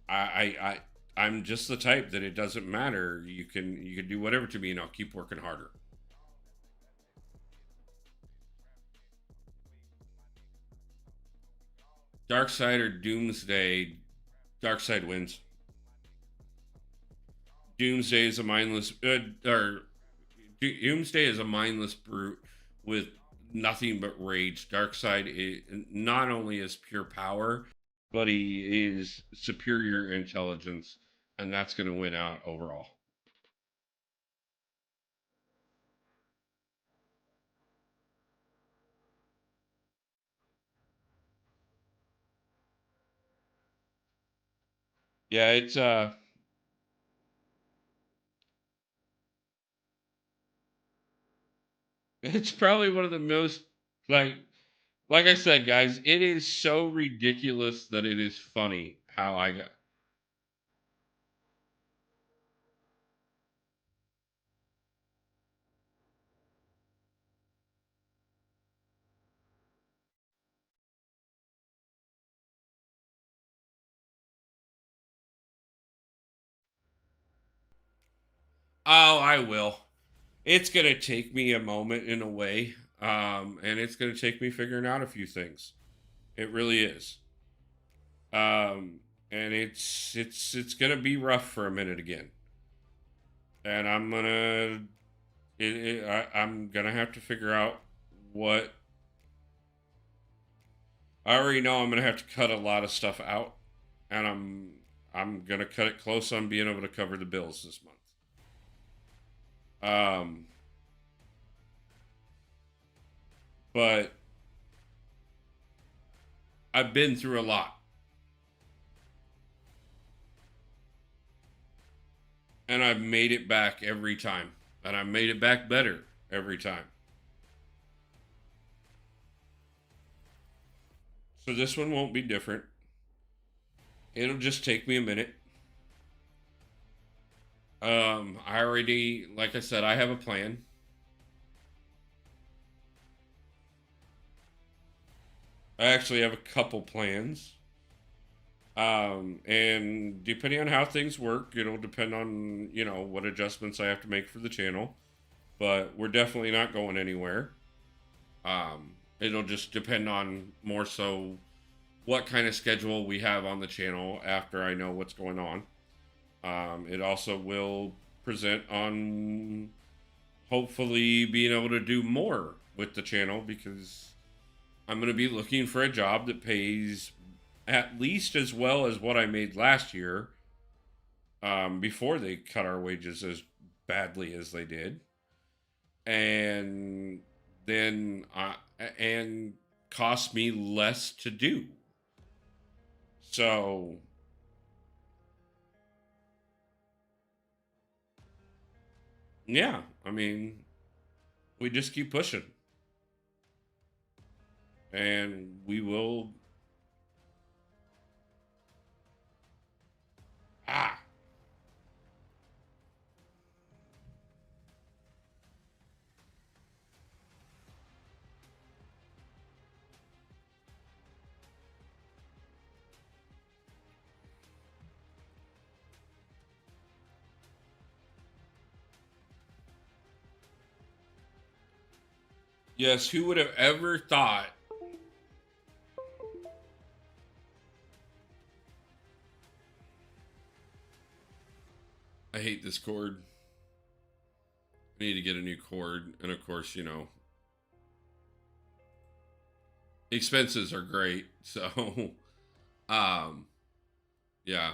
I'm just the type that it doesn't matter. You can do whatever to me and I'll keep working harder. Dark Side or Doomsday, Dark Side wins. Doomsday is a mindless or Doomsday is a mindless brute with nothing but rage. Darkseid not only is pure power, but he is superior intelligence, and that's going to win out overall. Yeah, it's probably one of the most like like I said, guys, it is so ridiculous that it is funny how I got. Oh, I will. It's gonna take me a moment in a way, and it's gonna take me figuring out a few things. It really is. Um, and it's gonna be rough for a minute again, and I'm gonna have to figure out what. I already know I'm gonna have to cut a lot of stuff out, and I'm gonna cut it close on being able to cover the bills this month. Um, but I've been through a lot, and I've made it back every time, and I made it back better every time. So this one won't be different. It'll just take me a minute. I already, like I said, I have a plan. I actually have a couple plans. And depending on how things work, it'll depend on, what adjustments I have to make for the channel. But we're definitely not going anywhere. It'll just depend on more so what kind of schedule we have on the channel after I know what's going on. It also will present on hopefully being able to do more with the channel because I'm going to be looking for a job that pays at least as well as what I made last year, before they cut our wages as badly as they did. And then and cost me less to do. So, yeah, I mean, we just keep pushing and we will. Ah, yes, who would have ever thought? I hate this cord. I need to get a new cord. And of course, expenses are great. So, um, yeah,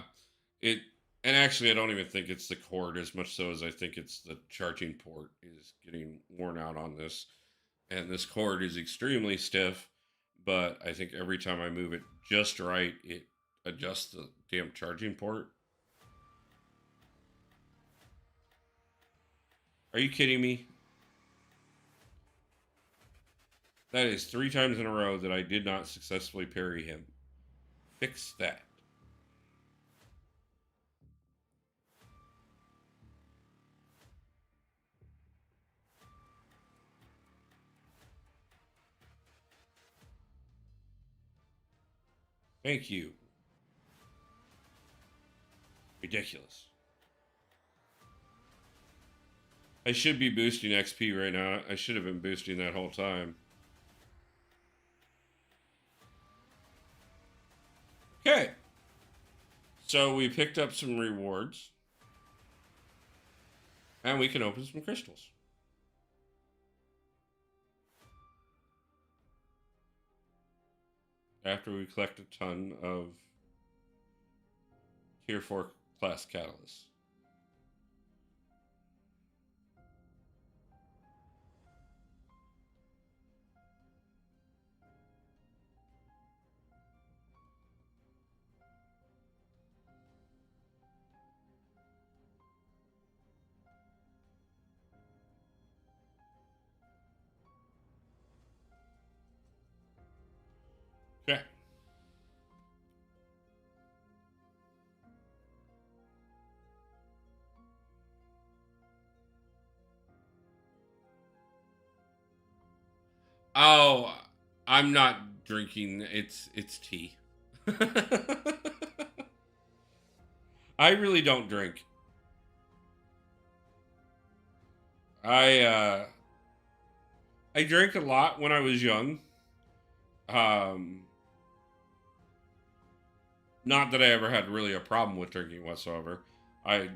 it, and actually, I don't even think it's the cord as much so as I think it's the charging port is getting worn out on this. And this cord is extremely stiff, but I think every time I move it just right, it adjusts the damn charging port. Are you kidding me? That is 3 times in a row that I did not successfully parry him. Fix that. Thank you. Ridiculous. I should be boosting XP right now. I should have been boosting that whole time. Okay. So we picked up some rewards. And we can open some crystals. after we collect a ton of tier 4 class catalysts. Okay. Oh, I'm not drinking. It's tea. I really don't drink. I uh I drank a lot when I was young. Um Not that I ever had really a problem with drinking whatsoever. I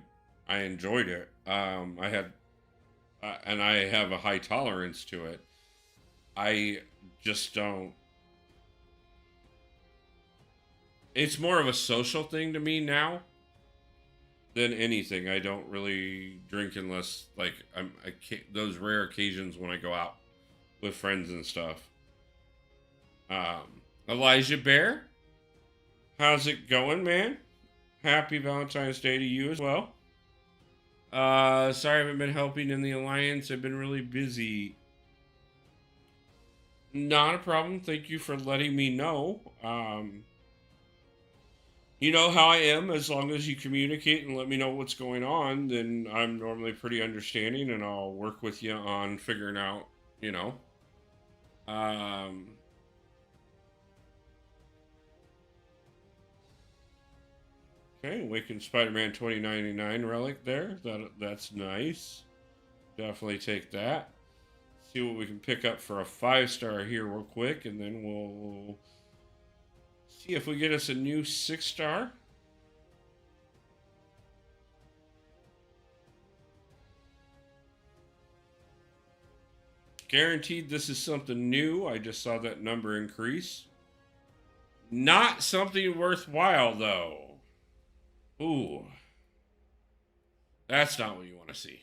I enjoyed it. I had and I have a high tolerance to it. I just don't. It's more of a social thing to me now than anything. I don't really drink unless like I can't, those rare occasions when I go out with friends and stuff. Elijah Bear, how's it going, man? Happy Valentine's Day to you as well. Sorry I haven't been helping in the alliance. I've been really busy. Not a problem. Thank you for letting me know. You know how I am. As long as you communicate and let me know what's going on, then I'm normally pretty understanding, and I'll work with you on figuring out. You know. Um. Okay, Awakened Spider-Man 2099 relic there. That's nice. Definitely take that. See what we can pick up for a 5-star here real quick, and then we'll see if we get us a new 6-star. Guaranteed this is something new. I just saw that number increase. Not something worthwhile, though. Ooh. That's not what you want to see.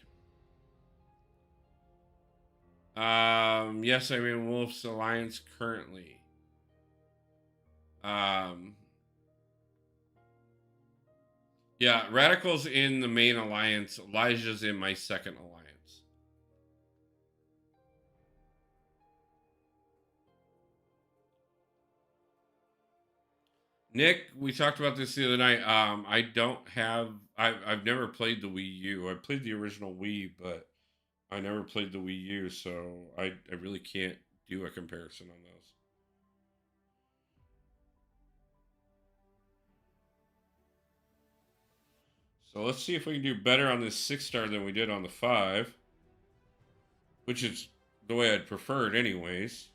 Yes, I'm in Wolf's Alliance currently. Yeah, Radical's in the main alliance. Elijah's in my second alliance. Nick, we talked about this the other night. I don't have. I've never played the Wii U. I played the original Wii, but I never played the Wii U, so I really can't do a comparison on those. So let's see if we can do better on this 6-star than we did on the 5, which is the way I'd prefer it, anyways.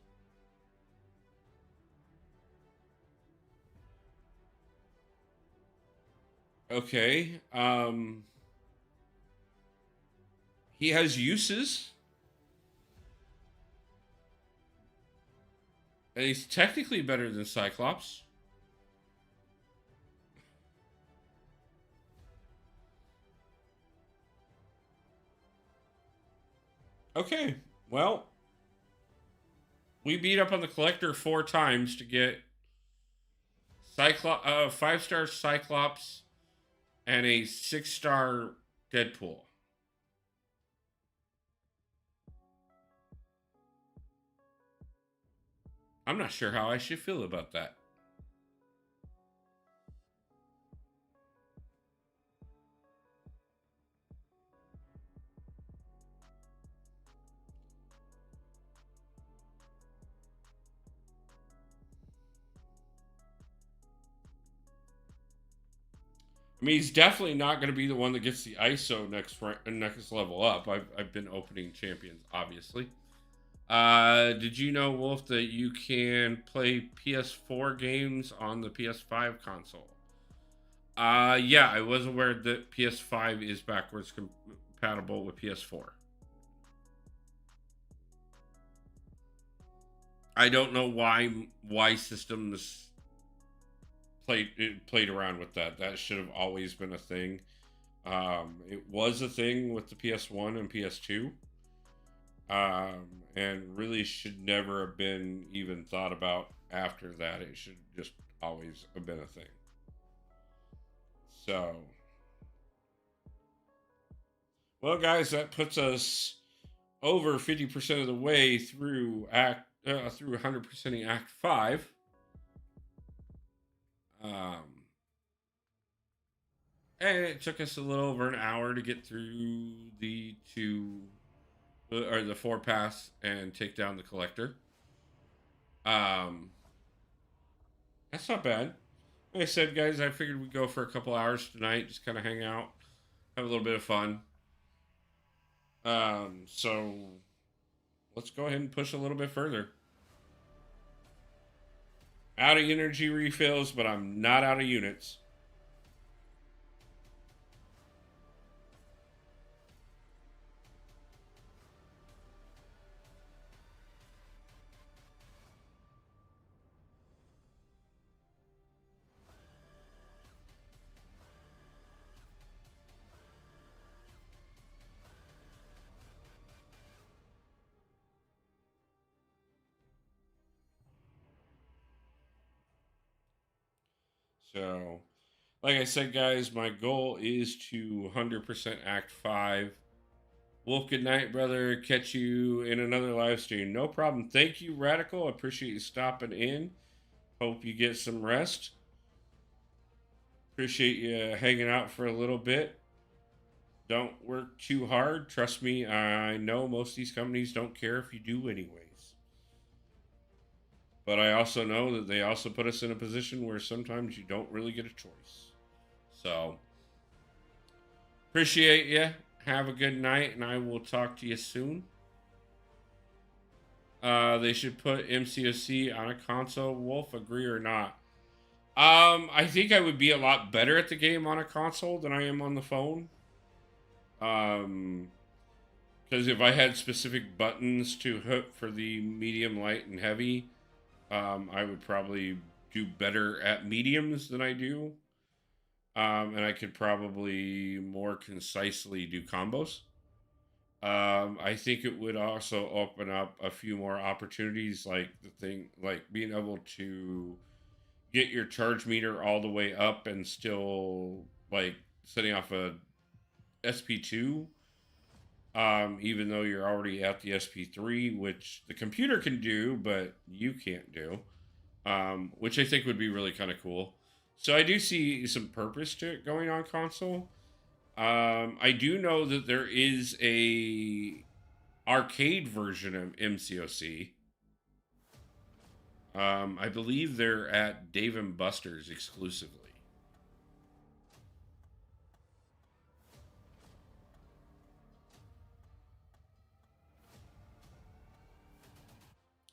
Okay. He has uses. And he's technically better than Cyclops. Okay. Well, we beat up on the collector 4 times to get 5-star Cyclops and a 6-star Deadpool. I'm not sure how I should feel about that. I mean, he's definitely not going to be the one that gets the ISO next level up. I've been opening champions, obviously. Did you know, Wolf, that you can play PS4 games on the PS5 console? Yeah, I was aware that PS5 is backwards compatible with PS4. I don't know why systems played around with that. That should have always been a thing. It was a thing with the PS1 and PS2, and really should never have been even thought about after that. It should just always have been a thing. So, well, guys, that puts us over 50% of the way through through 100%ing Act 5. Um, and it took us a little over an hour to get through the four paths and take down the collector. Um, that's not bad. Like I said, guys, I figured we'd go for a couple hours tonight, just kind of hang out, have a little bit of fun. So let's go ahead and push a little bit further. Out of energy refills, but I'm not out of units. So, like I said, guys, my goal is to 100% Act 5. Wolf, good night, brother. Catch you in another live stream. No problem. Thank you, Radical. I appreciate you stopping in. Hope you get some rest. Appreciate you hanging out for a little bit. Don't work too hard. Trust me, I know most of these companies don't care if you do, anyways. But I also know that they also put us in a position where sometimes you don't really get a choice. So, appreciate you. Have a good night, and I will talk to you soon. They should put MCOC on a console. Wolf, agree or not? I think I would be a lot better at the game on a console than I am on the phone. Because if I had specific buttons to hit for the medium, light, and heavy, I would probably do better at mediums than I do. And I could probably more concisely do combos. I think it would also open up a few more opportunities, like being able to get your charge meter all the way up and still like setting off a SP2, even though you're already at the SP3, which the computer can do, but you can't do, which I think would be really kind of cool. So I do see some purpose to it going on console. I do know that there is a arcade version of MCOC. I believe they're at Dave and Buster's exclusively.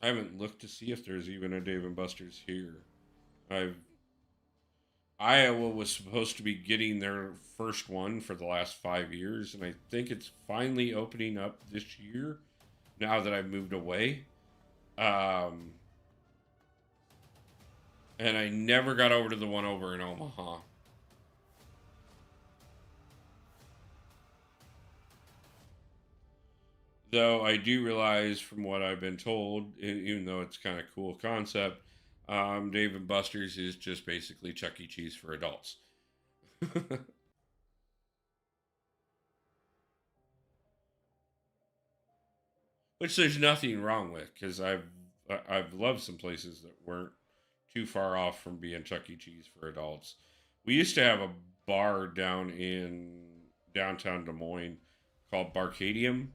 I haven't looked to see if there's even a Dave and Buster's here. I've Iowa was supposed to be getting their first one for the last 5 years, and I think it's finally opening up this year. Now that I've moved away, um, and I never got over to the one over in Omaha. Though I do realize from what I've been told, even though it's kind of cool concept, Dave and Buster's is just basically Chuck E. Cheese for adults. Which there's nothing wrong with, because I've loved some places that weren't too far off from being Chuck E. Cheese for adults. We used to have a bar down in downtown Des Moines called Barcadium.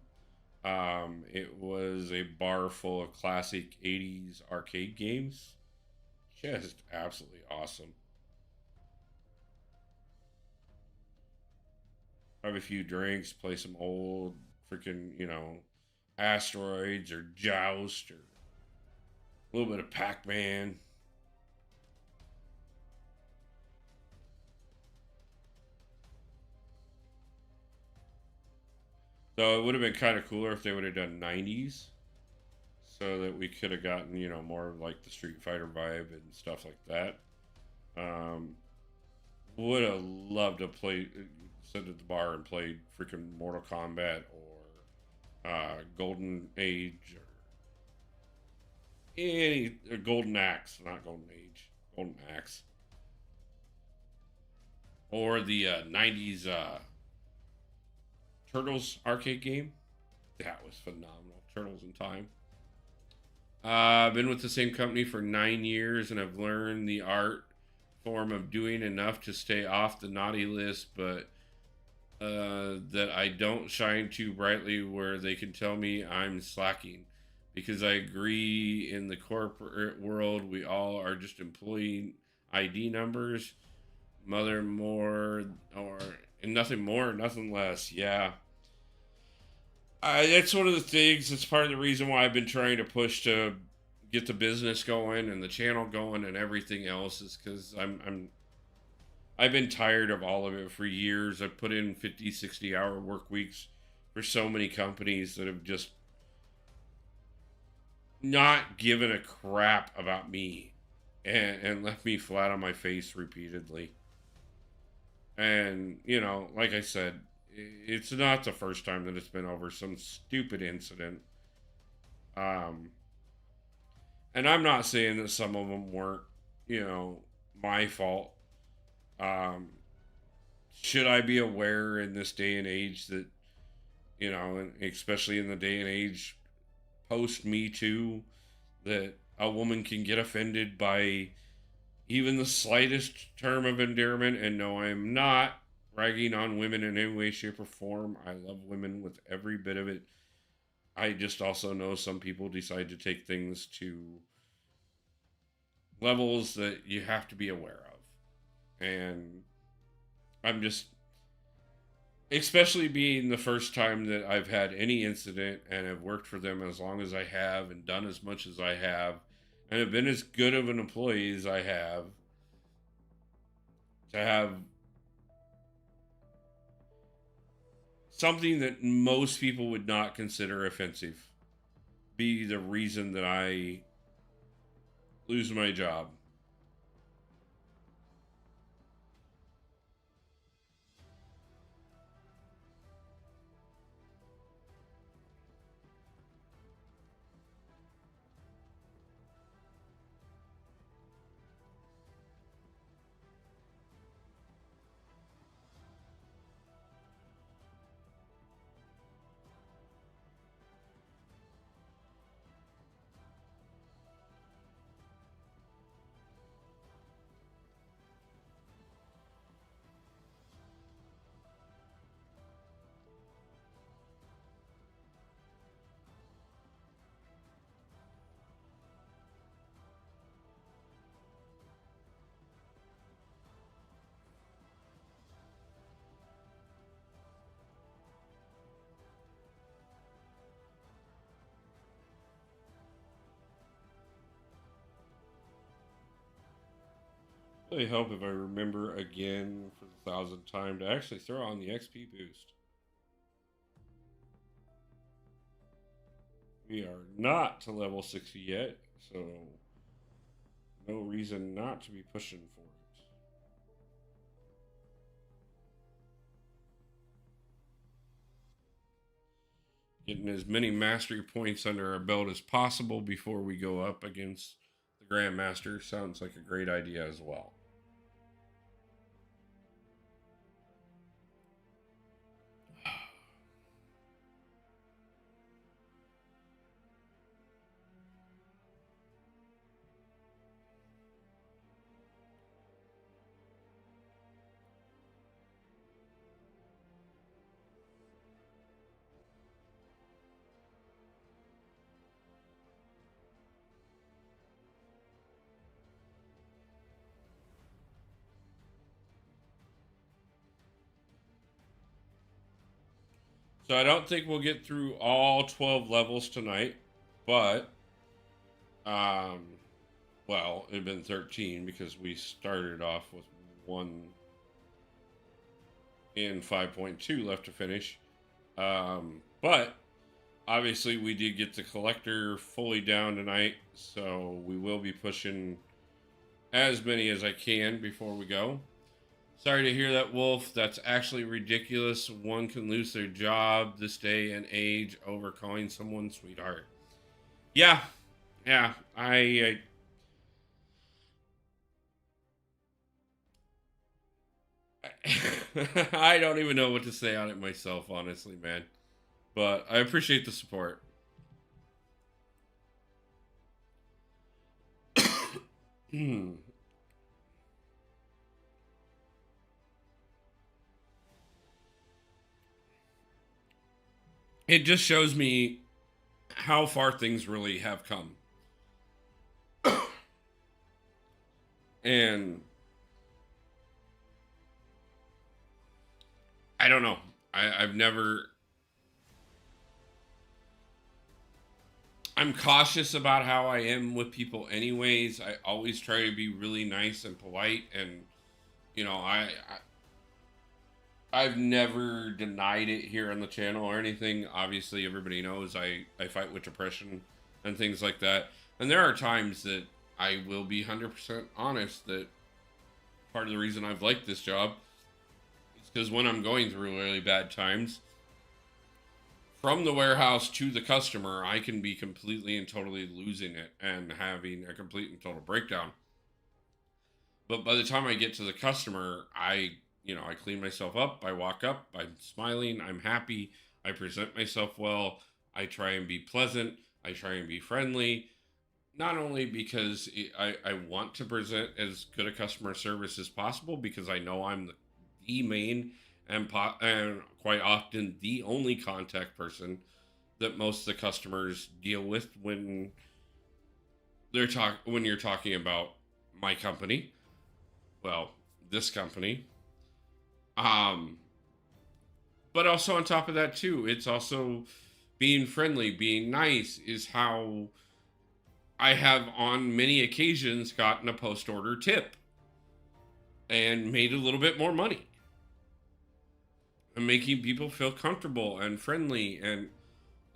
It was a bar full of classic 80s arcade games. Just absolutely awesome. Have a few drinks, play some old freaking, asteroids or Joust or a little bit of Pac Man. So it would have been kind of cooler if they would have done 90s. so that we could have gotten, more like the Street Fighter vibe and stuff like that. Um, would have loved to play, sit at the bar and play freaking Mortal Kombat or Golden Age or any Golden Axe, not Golden Age, Golden Axe, or the '90s Turtles arcade game. That was phenomenal. Turtles in Time. I've been with the same company for 9 years, and I've learned the art form of doing enough to stay off the naughty list, but that I don't shine too brightly where they can tell me I'm slacking. Because I agree, in the corporate world, we all are just employee ID numbers, mother more, or and nothing more, nothing less. Yeah, that's one of the things. That's part of the reason why I've been trying to push to get the business going and the channel going and everything else, is because I've been tired of all of it for years. I've put in 50, 60-hour work weeks for so many companies that have just not given a crap about me, and left me flat on my face repeatedly. And, like I said, it's not the first time that it's been over some stupid incident. Um, and I'm not saying that some of them weren't, my fault. Um, should I be aware in this day and age that, and especially in the day and age post Me Too, that a woman can get offended by even the slightest term of endearment? And no, I'm not ragging on women in any way, shape, or form. I love women with every bit of it. I just also know some people decide to take things to levels that you have to be aware of. And I'm just, especially being the first time that I've had any incident and have worked for them as long as I have and done as much as I have and have been as good of an employee as I have, to have something that most people would not consider offensive be the reason that I lose my job. Really hope if I remember again for the thousandth time to actually throw on the XP boost. We are not to level 60 yet, so no reason not to be pushing for it. Getting as many mastery points under our belt as possible before we go up against the Grandmaster sounds like a great idea as well. So I don't think we'll get through all 12 levels tonight, but um well, it'd been 13 because we started off with one in 5.2 left to finish. But Obviously, we did get the collector fully down tonight, so we will be pushing as many as I can before we go. Sorry to hear that, Wolf. That's actually ridiculous. One can lose their job this day and age over calling someone sweetheart. Yeah, yeah. I don't even know what to say on it myself, honestly, man. But I appreciate the support. It just shows me how far things really have come. And I don't know. I've never. I'm cautious about how I am with people, anyways. I always try to be really nice and polite, and you know, I've never denied it here on the channel or anything. Obviously, everybody knows I fight with depression and things like that. And there are times that I will be 100% honest that part of the reason I've liked this job is because when I'm going through really bad times, from the warehouse to the customer, I can be completely and totally losing it and having a complete and total breakdown. But by the time I get to the customer, I clean myself up. I walk up. I'm smiling. I'm happy. I present myself well. I try and be pleasant. I try and be friendly. Not only because I want to present as good a customer service as possible, because I know I'm the main and quite often the only contact person that most of the customers deal with when you're talking about my company. Well, this company. Um, but also on top of that too, it's also being friendly, being nice is how I have on many occasions gotten a post order tip and made a little bit more money. And making people feel comfortable and friendly, and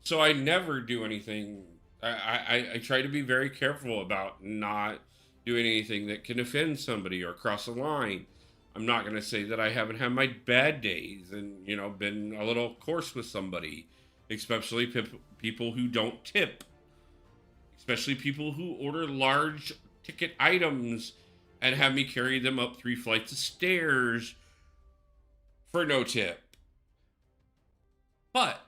so I never do anything. I try to be very careful about not doing anything that can offend somebody or cross a line. I'm not going to say that I haven't had my bad days and, been a little coarse with somebody, especially people who don't tip, especially people who order large ticket items and have me carry them up 3 flights of stairs for no tip. But,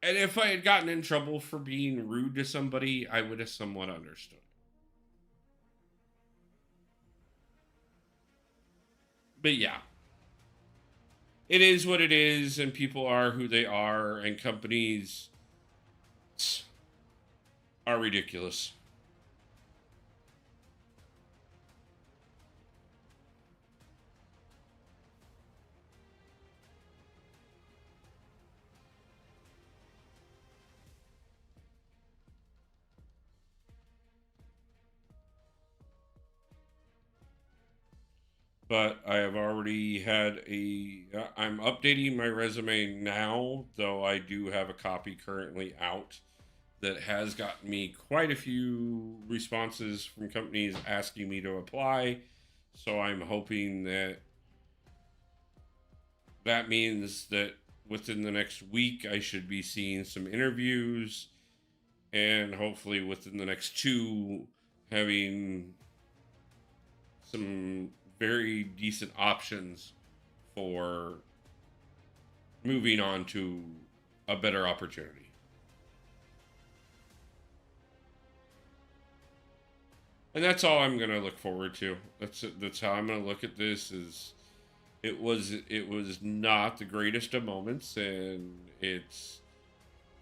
and if I had gotten in trouble for being rude to somebody, I would have somewhat understood. But yeah, it is what it is, and people are who they are, and companies are ridiculous. But I have already had I'm updating my resume now, though I do have a copy currently out that has gotten me quite a few responses from companies asking me to apply. So I'm hoping that that means that within the next week I should be seeing some interviews, and hopefully within the next two having some very decent options for moving on to a better opportunity. And that's all I'm gonna look forward to. That's how I'm gonna look at this. Is it was not the greatest of moments, and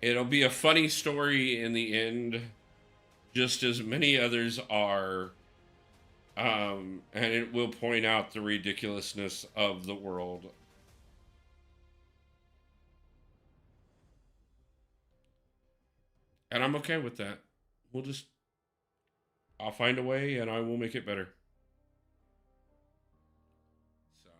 it'll be a funny story in the end, just as many others are. And it will point out the ridiculousness of the world. And I'm okay with that. We'll just, I'll find a way and I will make it better. So,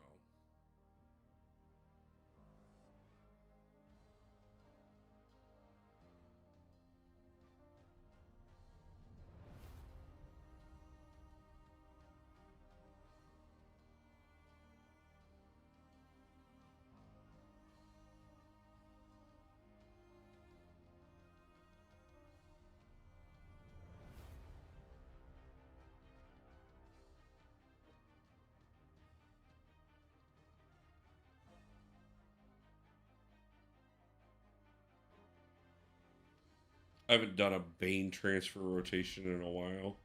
I haven't done a Bane transfer rotation in a while.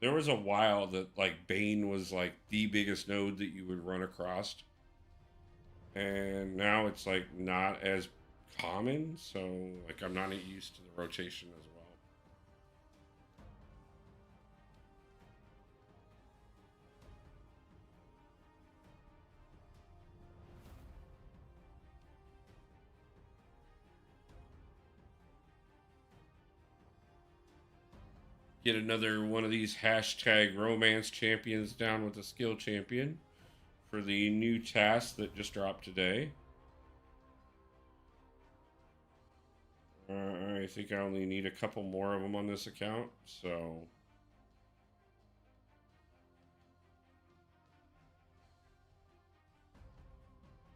There was a while that like Bane was like the biggest node that you would run across, and now it's like not as common. So like I'm not used to the rotation as well. Get another one of these hashtag romance champions down with a skill champion for the new task that just dropped today. I think I only need a couple more of them on this account, so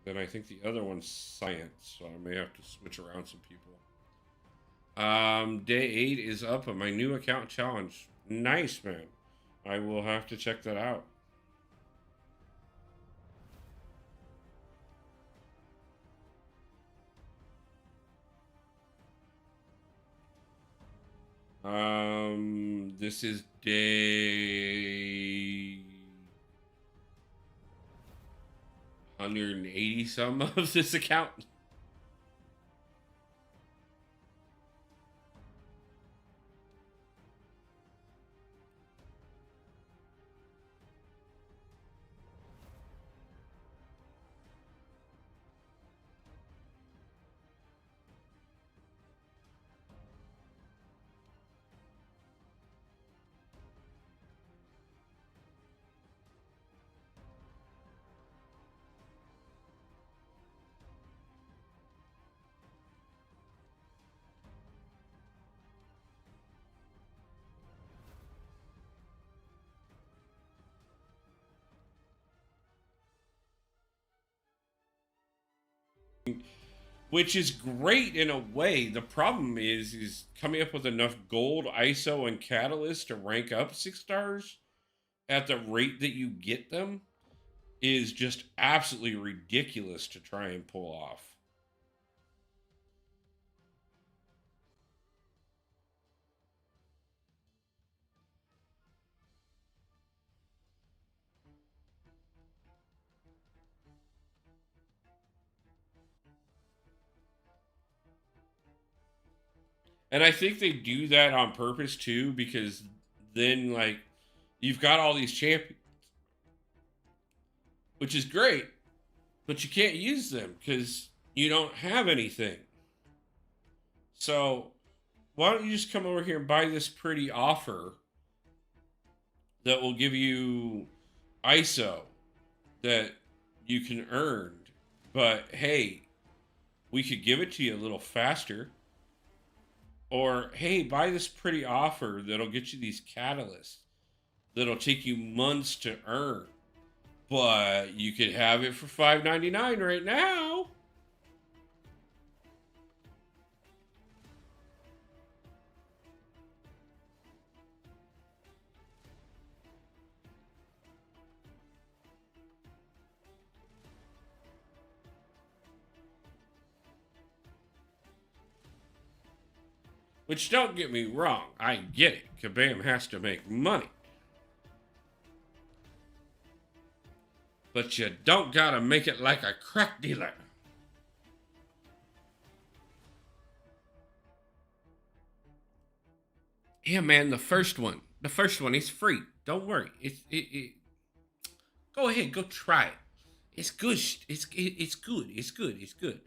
then I think the other one's science, so I may have to switch around some people. Day 8 is up on my new account challenge. Nice, man. I will have to check that out. This is day 180 some of this account. Which is great in a way. The problem is coming up with enough gold, ISO, and catalyst to rank up 6 stars at the rate that you get them is just absolutely ridiculous to try and pull off. And I think they do that on purpose too, because then like you've got all these champions, which is great, but you can't use them because you don't have anything. So why don't you just come over here and buy this pretty offer that will give you ISO that you can earn? But hey, we could give it to you a little faster. Or, hey, buy this pretty offer that'll get you these catalysts that'll take you months to earn. But you could have it for $5.99 right now. Which, don't get me wrong, I get it. Kabam has to make money. But you don't gotta make it like a crack dealer. Yeah, man, the first one is free. Don't worry. Go ahead, go try it. It's good. It's good. It's good. It's good.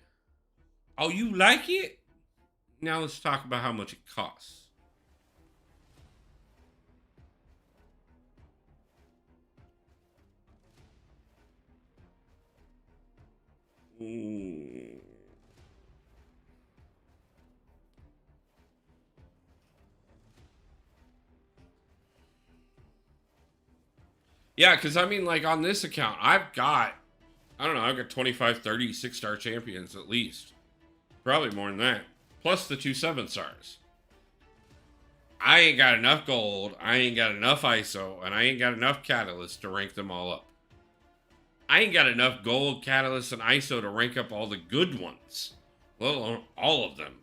Oh, you like it? Now let's talk about how much it costs. Yeah, because I mean, like on this account, I've got 25, 30 6-star champions at least. Probably more than that. Plus the 2 7-stars. I ain't got enough gold, I ain't got enough ISO, and I ain't got enough catalyst to rank them all up. I ain't got enough gold, catalyst, and ISO to rank up all the good ones. Well, all of them.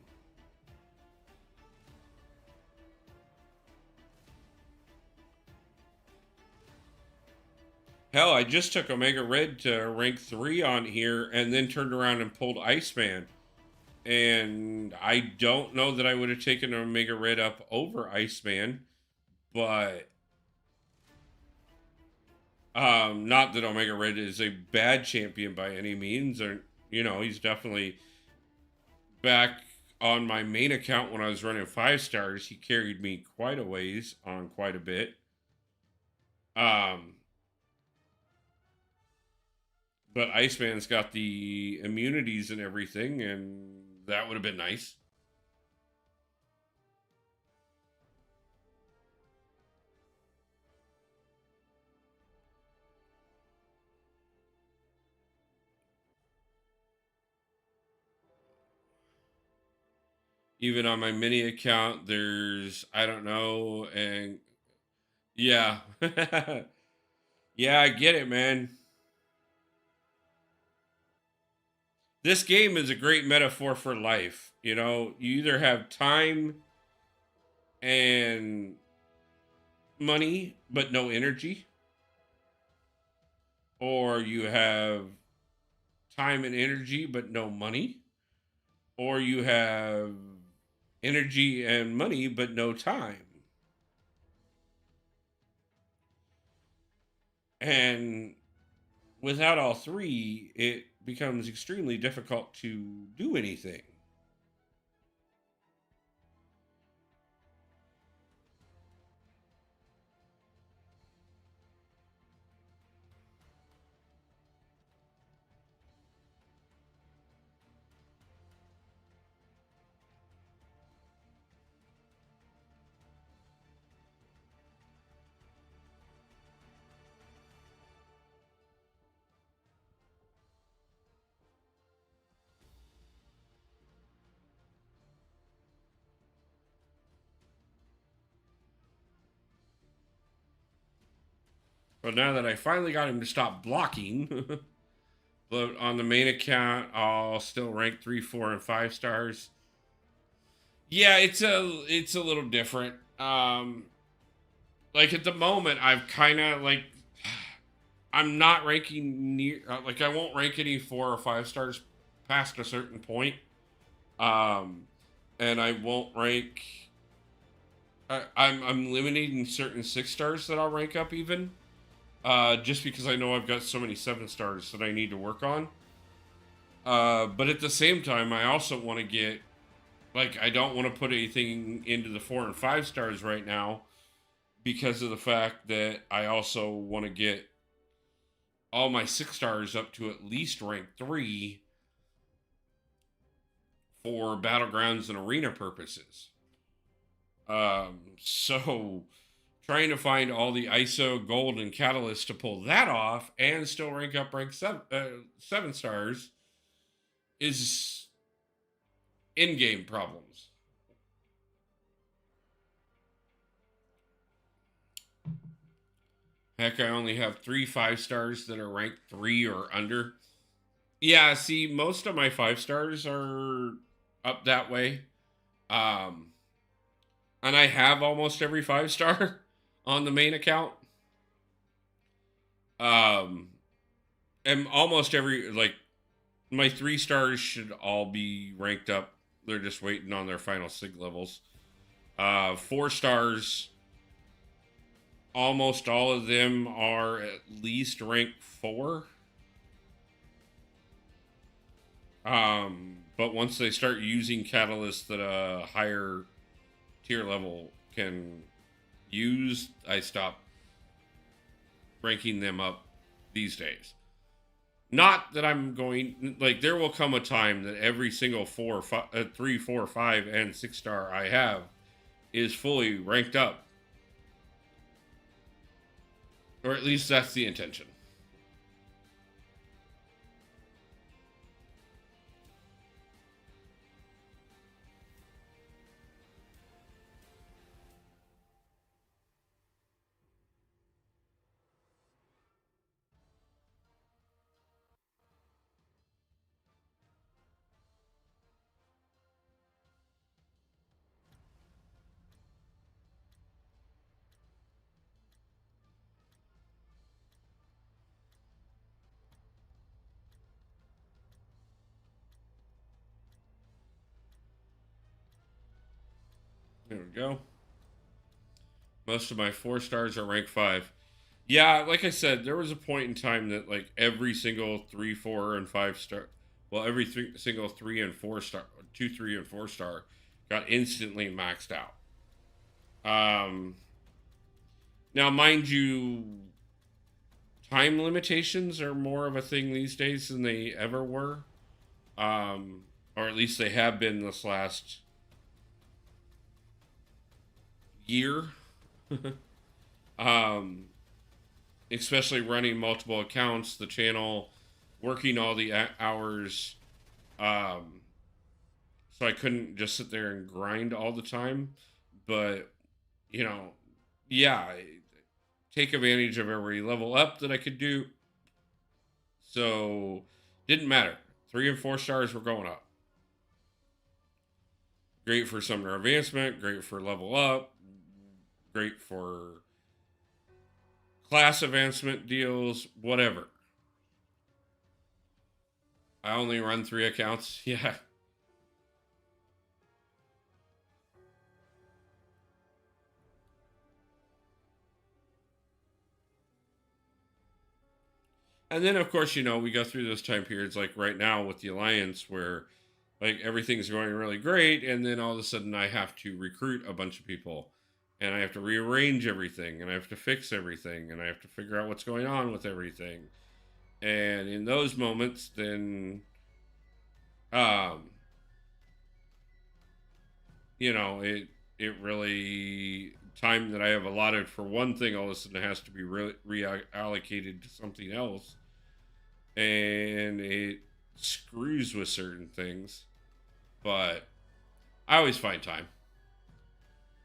Hell, I just took Omega Red to rank 3 on here and then turned around and pulled Iceman. And I don't know that I would have taken Omega Red up over Iceman, but not that Omega Red is a bad champion by any means, or he's definitely back on my main account when I was running 5 stars. He carried me quite a ways on quite a bit. But Iceman's got the immunities and everything, and that would have been nice. Even on my mini account, there's, I don't know, and yeah. Yeah, I get it, man. This game is a great metaphor for life. You either have time and money, but no energy, or you have time and energy, but no money, or you have energy and money, but no time. And without all three, it becomes extremely difficult to do anything. But now that I finally got him to stop blocking, but on the main account, I'll still rank 3, 4, and 5 stars. Yeah, it's a little different. Like at the moment, I've kind of like I'm not ranking near like I won't rank any 4 or 5 stars past a certain point. Um, and I won't rank. I'm limiting certain 6 stars that I'll rank up even. Just because I know I've got so many 7 stars that I need to work on. But at the same time, I also want to get, like, I don't want to put anything into the 4 and 5 stars right now because of the fact that I also want to get all my 6 stars up to at least rank 3 for battlegrounds and arena purposes. So trying to find all the ISO, gold, and catalyst to pull that off and still rank up rank 7 stars is in-game problems. Heck, I only have 3 5 stars that are ranked 3 or under. Yeah, see, most of my 5 stars are up that way. And I have almost every 5 star on the main account. And almost every, like, my 3 stars should all be ranked up. They're just waiting on their final sig levels. 4 stars, almost all of them are at least rank 4. But once they start using catalysts that a higher tier level can use, I stop ranking them up these days. Not that I'm going, like, there will come a time that every single 3, 4, 5, and 6 star I have is fully ranked up. Or at least that's the intention. There we go. Most of my 4 stars are rank 5. Yeah, like I said, there was a point in time that like every single 3, 4, and 5 star, well, every single 3 and 4 star, 2, 3, and 4 star got instantly maxed out. Um, Now, mind you, time limitations are more of a thing these days than they ever were, or at least they have been this last year. um, Especially running multiple accounts, the channel, working all the hours. Um, so I couldn't just sit there and grind all the time. But, you know, yeah, take advantage of every level up that I could do. So, didn't matter. 3 and 4 stars were going up. Great for summoner advancement, great for level up, great for class advancement deals, whatever. I only run 3 accounts. Yeah. And then, of course, we go through those time periods like right now with the Alliance where like everything's going really great. And then all of a sudden I have to recruit a bunch of people and I have to rearrange everything and I have to fix everything and I have to figure out what's going on with everything. And in those moments, then, um, it really time that I have allotted for one thing all of a sudden has to be reallocated to something else, and it screws with certain things. But I always find time.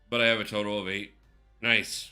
But I have a total of 8. Nice.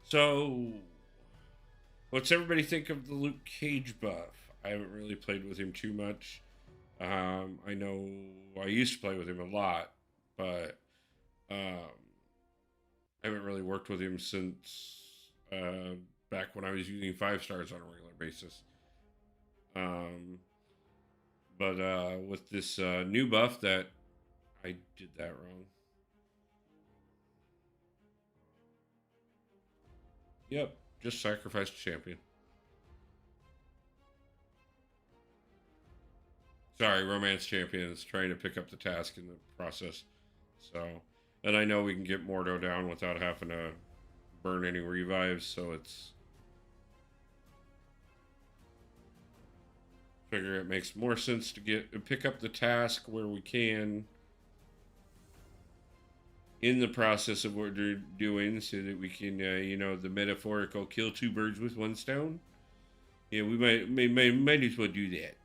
So, what's everybody think of the Luke Cage buff? I haven't really played with him too much. I know I used to play with him a lot, but um, I haven't really worked with him since back when I was using 5 stars on a regular basis. Um, but with this new buff, that I did that wrong. Yep, just sacrificed a champion. Sorry, romance champion is trying to pick up the task in the process. So, and I know we can get Mordo down without having to burn any revives, so it's figure it makes more sense to pick up the task where we can in the process of what we're doing, so that we can, the metaphorical kill 2 birds with 1 stone. Yeah, we might as well do that.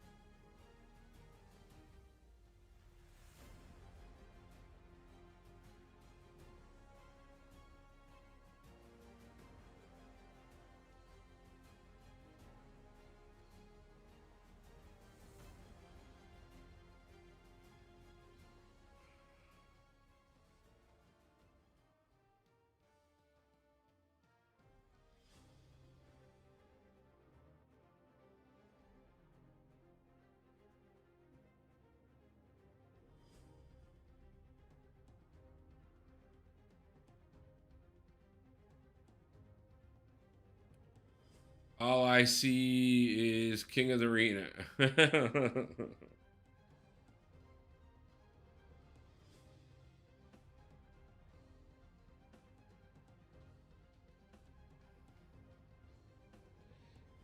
All I see is King of the Arena.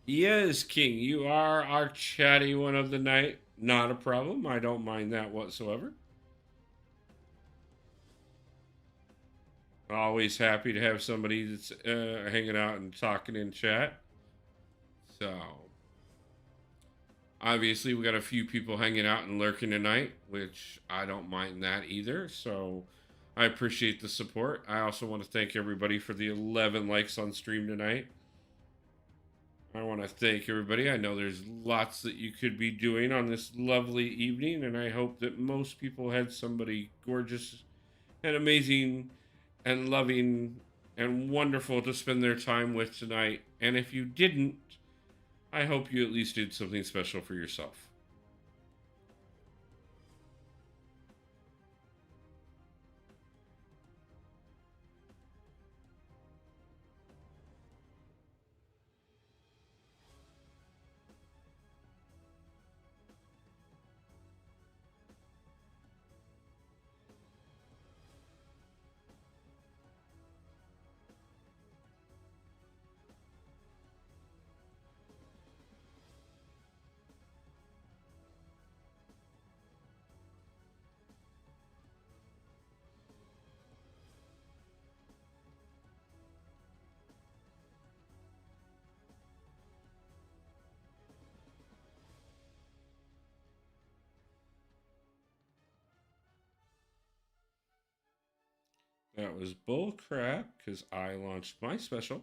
Yes, King, you are our chatty one of the night. Not a problem. I don't mind that whatsoever. Always happy to have somebody that's hanging out and talking in chat. So, obviously, we got a few people hanging out and lurking tonight, which I don't mind that either. So, I appreciate the support. I also want to thank everybody for the 11 likes on stream tonight. I want to thank everybody. I know there's lots that you could be doing on this lovely evening, and I hope that most people had somebody gorgeous and amazing and loving and wonderful to spend their time with tonight. And if you didn't, I hope you at least did something special for yourself. That was bull crap because I launched my special.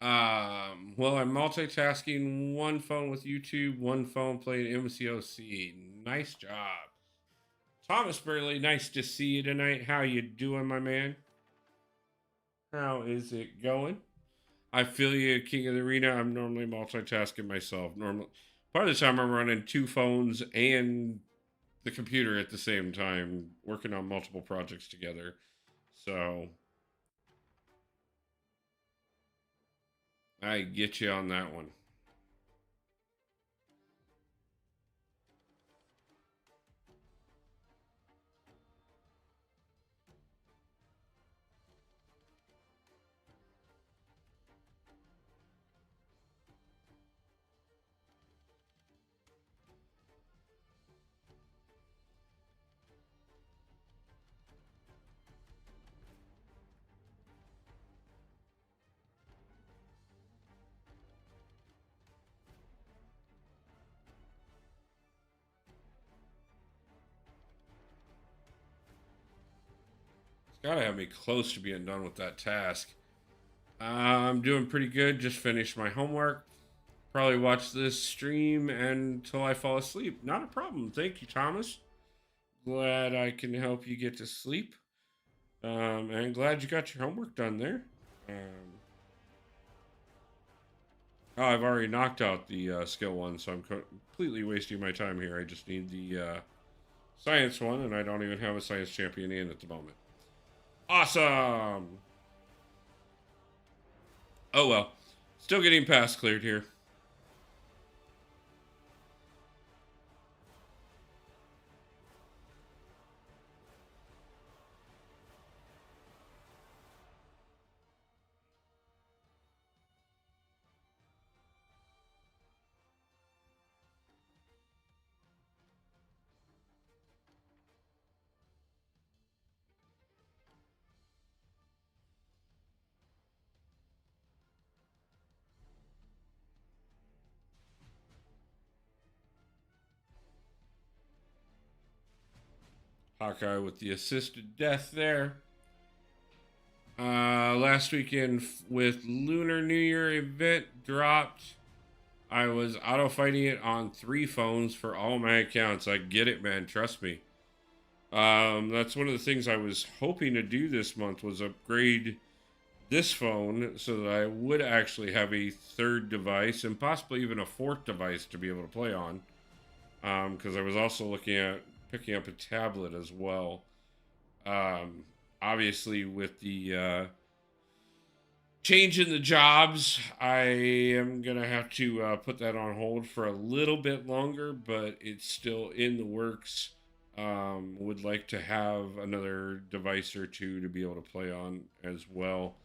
Well, I'm multitasking one phone with YouTube, one phone playing MCOC. Nice job. Thomas Burley, nice to see you tonight. How you doing, my man? How is it going? I feel you, King of the Arena. I'm normally multitasking myself. Normally, part of the time I'm running two phones and the computer at the same time, working on multiple projects together. So I get you on that one. It's got to have me close to being done with that task. I'm doing pretty good. Just finished my homework. Probably watch this stream until I fall asleep. Not a problem. Thank you, Thomas. Glad I can help you get to sleep. And glad you got your homework done there. Oh, I've already knocked out the skill one, so I'm completely wasting my time here. I just need the science one, and I don't even have a science champion in at the moment. Awesome! Oh well. Still getting pass cleared here. Hawkeye with the assisted death there. Last weekend with Lunar New Year event dropped. I was auto fighting it on 3 phones for all my accounts. I get it, man. Trust me. That's one of the things I was hoping to do this month was upgrade this phone so that I would actually have a third device and possibly even a fourth device to be able to play on. Because I was also looking at picking up a tablet as well. Obviously, with the changing the jobs. I am gonna have to put that on hold for a little bit longer, but it's still in the works. Would like to have another device or two to be able to play on as well.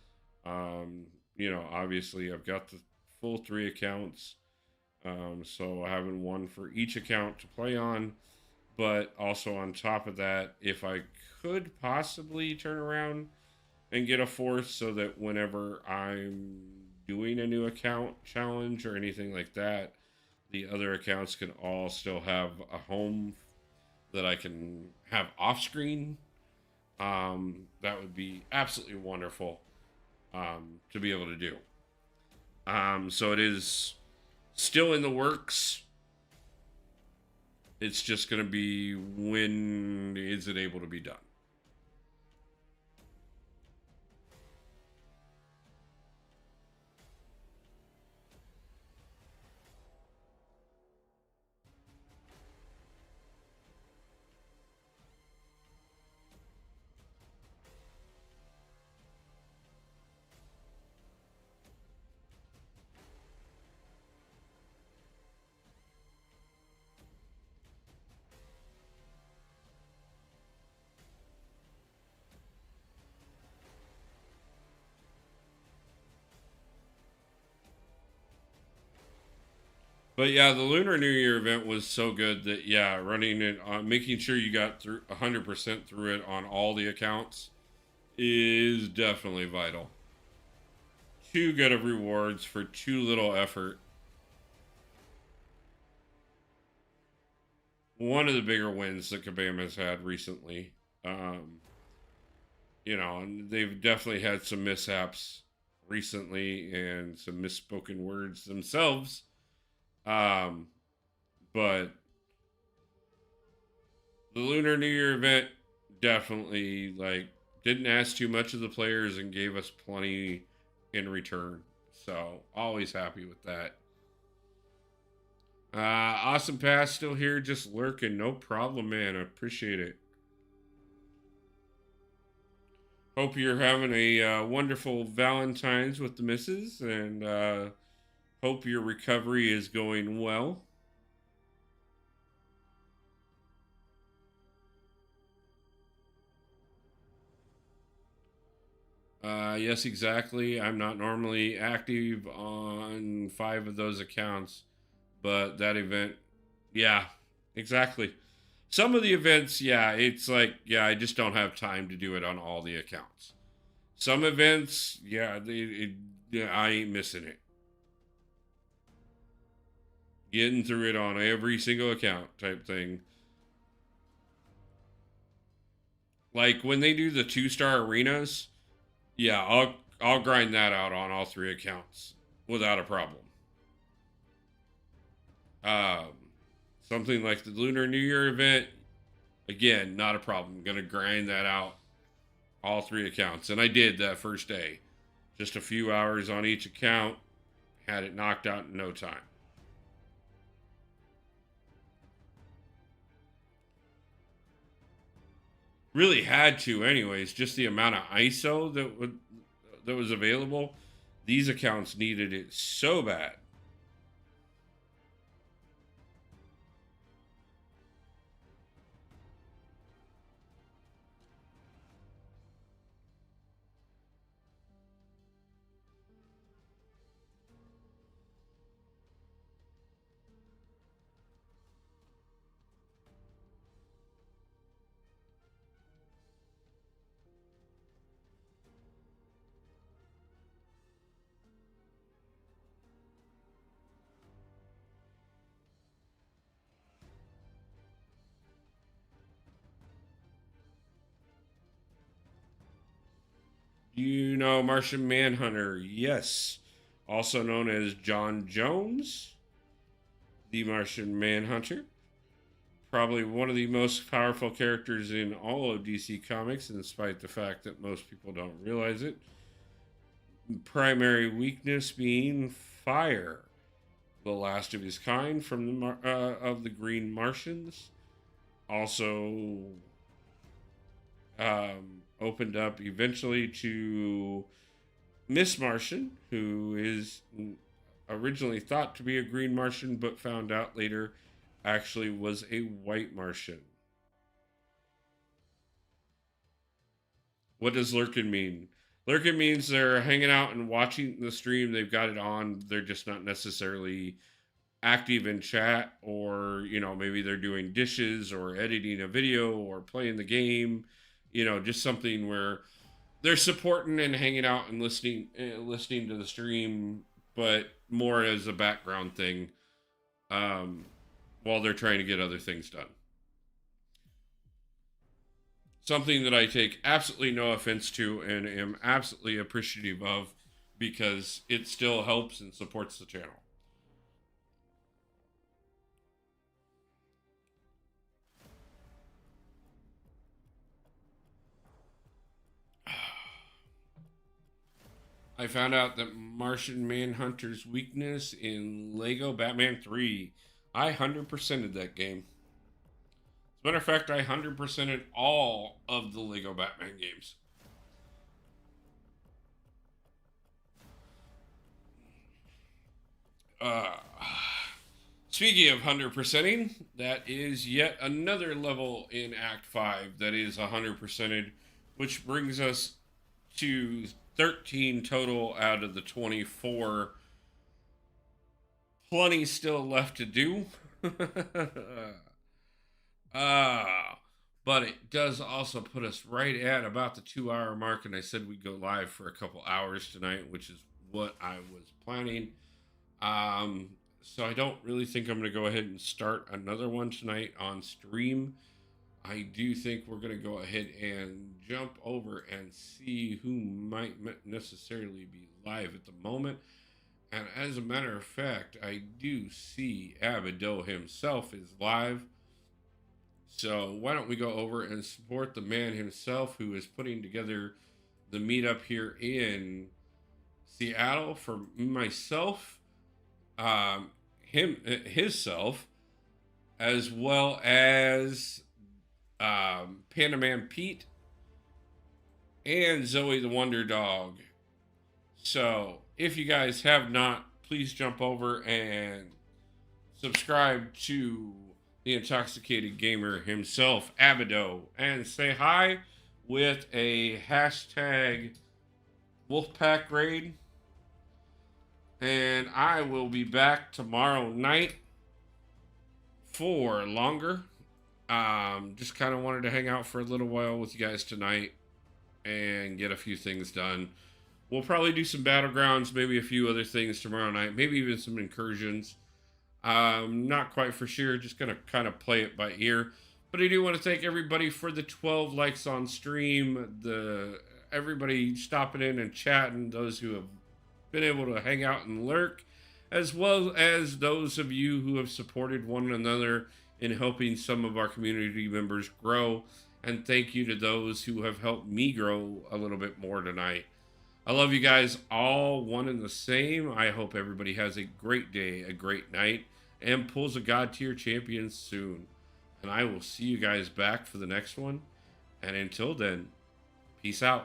Obviously, I've got the full three accounts, so having one for each account to play on. But also on top of that, if I could possibly turn around and get a fourth so that whenever I'm doing a new account challenge or anything like that, the other accounts can all still have a home that I can have off screen. That would be absolutely wonderful to be able to do. So it is still in the works. It's just going to be when is it able to be done? But yeah, the Lunar New Year event was so good that yeah, running it on, making sure you got through 100% through it on all the accounts is definitely vital. Too good of rewards for too little effort. One of the bigger wins that Kabam has had recently. Um, and they've definitely had some mishaps recently and some misspoken words themselves. Um, but the Lunar New Year event definitely didn't ask too much of the players and gave us plenty in return. So always happy with that. Awesome Pass still here, just lurking. No problem, man. I appreciate it. Hope you're having a wonderful Valentine's with the missus, and hope your recovery is going well. Yes, exactly. I'm not normally active on 5 of those accounts, but that event, yeah, exactly. Some of the events, yeah, it's like, yeah, I just don't have time to do it on all the accounts. Some events, yeah, yeah, I ain't missing it. Getting through it on every single account type thing. Like when they do the 2-star arenas, yeah, I'll grind that out on all 3 accounts without a problem. Um, Something like the Lunar New Year event, again, not a problem. Gonna grind that out all 3 accounts, and I did that first day. Just a few hours on each account, had it knocked out in no time. Really had to, anyways. Just the amount of ISO that was available. These accounts needed it so bad. You know Martian Manhunter, yes. Also known as John Jones, the Martian Manhunter. Probably one of the most powerful characters in all of DC Comics, despite the fact that most people don't realize it. Primary weakness being fire, the last of his kind from of the Green Martians. Also, opened up eventually to Miss Martian, who is originally thought to be a green Martian, but found out later actually was a white Martian. What does lurking mean? Lurking means they're hanging out and watching the stream. They've got it on. They're just not necessarily active in chat, or maybe they're doing dishes or editing a video or playing the game. Just something where they're supporting and hanging out and listening to the stream, but more as a background thing, um, while they're trying to get other things done. Something that I take absolutely no offense to and am absolutely appreciative of, because it still helps and supports the channel. I found out that Martian Manhunter's weakness in Lego Batman 3. I 100%ed that game. As a matter of fact, I 100%ed all of the Lego Batman games. Speaking of 100%ing, that is yet another level in Act 5 that is 100%ed, which brings us to 13 total out of the 24. Plenty still left to do. But it does also put us right at about the 2 hour mark, and I said we'd go live for a couple hours tonight, which is what I was planning. So I don't really think I'm going to go ahead and start another one tonight on stream. I do think we're going to go ahead and jump over and see who might necessarily be live at the moment. And as a matter of fact, I do see Abido himself is live. So why don't we go over and support the man himself, who is putting together the meetup here in Seattle for myself, himself, as well as Panda Man Pete and Zoe the Wonder Dog. So if you guys have not, please jump over and subscribe to the Intoxicated Gamer himself, Abido, and say hi with a hashtag Wolfpack Raid. And I will be back tomorrow night for longer. Just kind of wanted to hang out for a little while with you guys tonight and get a few things done. We'll probably do some battlegrounds, maybe a few other things tomorrow night, maybe even some incursions. Not quite for sure, just gonna kind of play it by ear. But I do want to thank everybody for the 12 likes on stream, everybody stopping in and chatting, those who have been able to hang out and lurk, as well as those of you who have supported one another in helping some of our community members grow. And thank you to those who have helped me grow a little bit more tonight. I love you guys all one and the same. I hope everybody has a great day, a great night, and pulls a God tier champion soon. And I will see you guys back for the next one. And until then, peace out.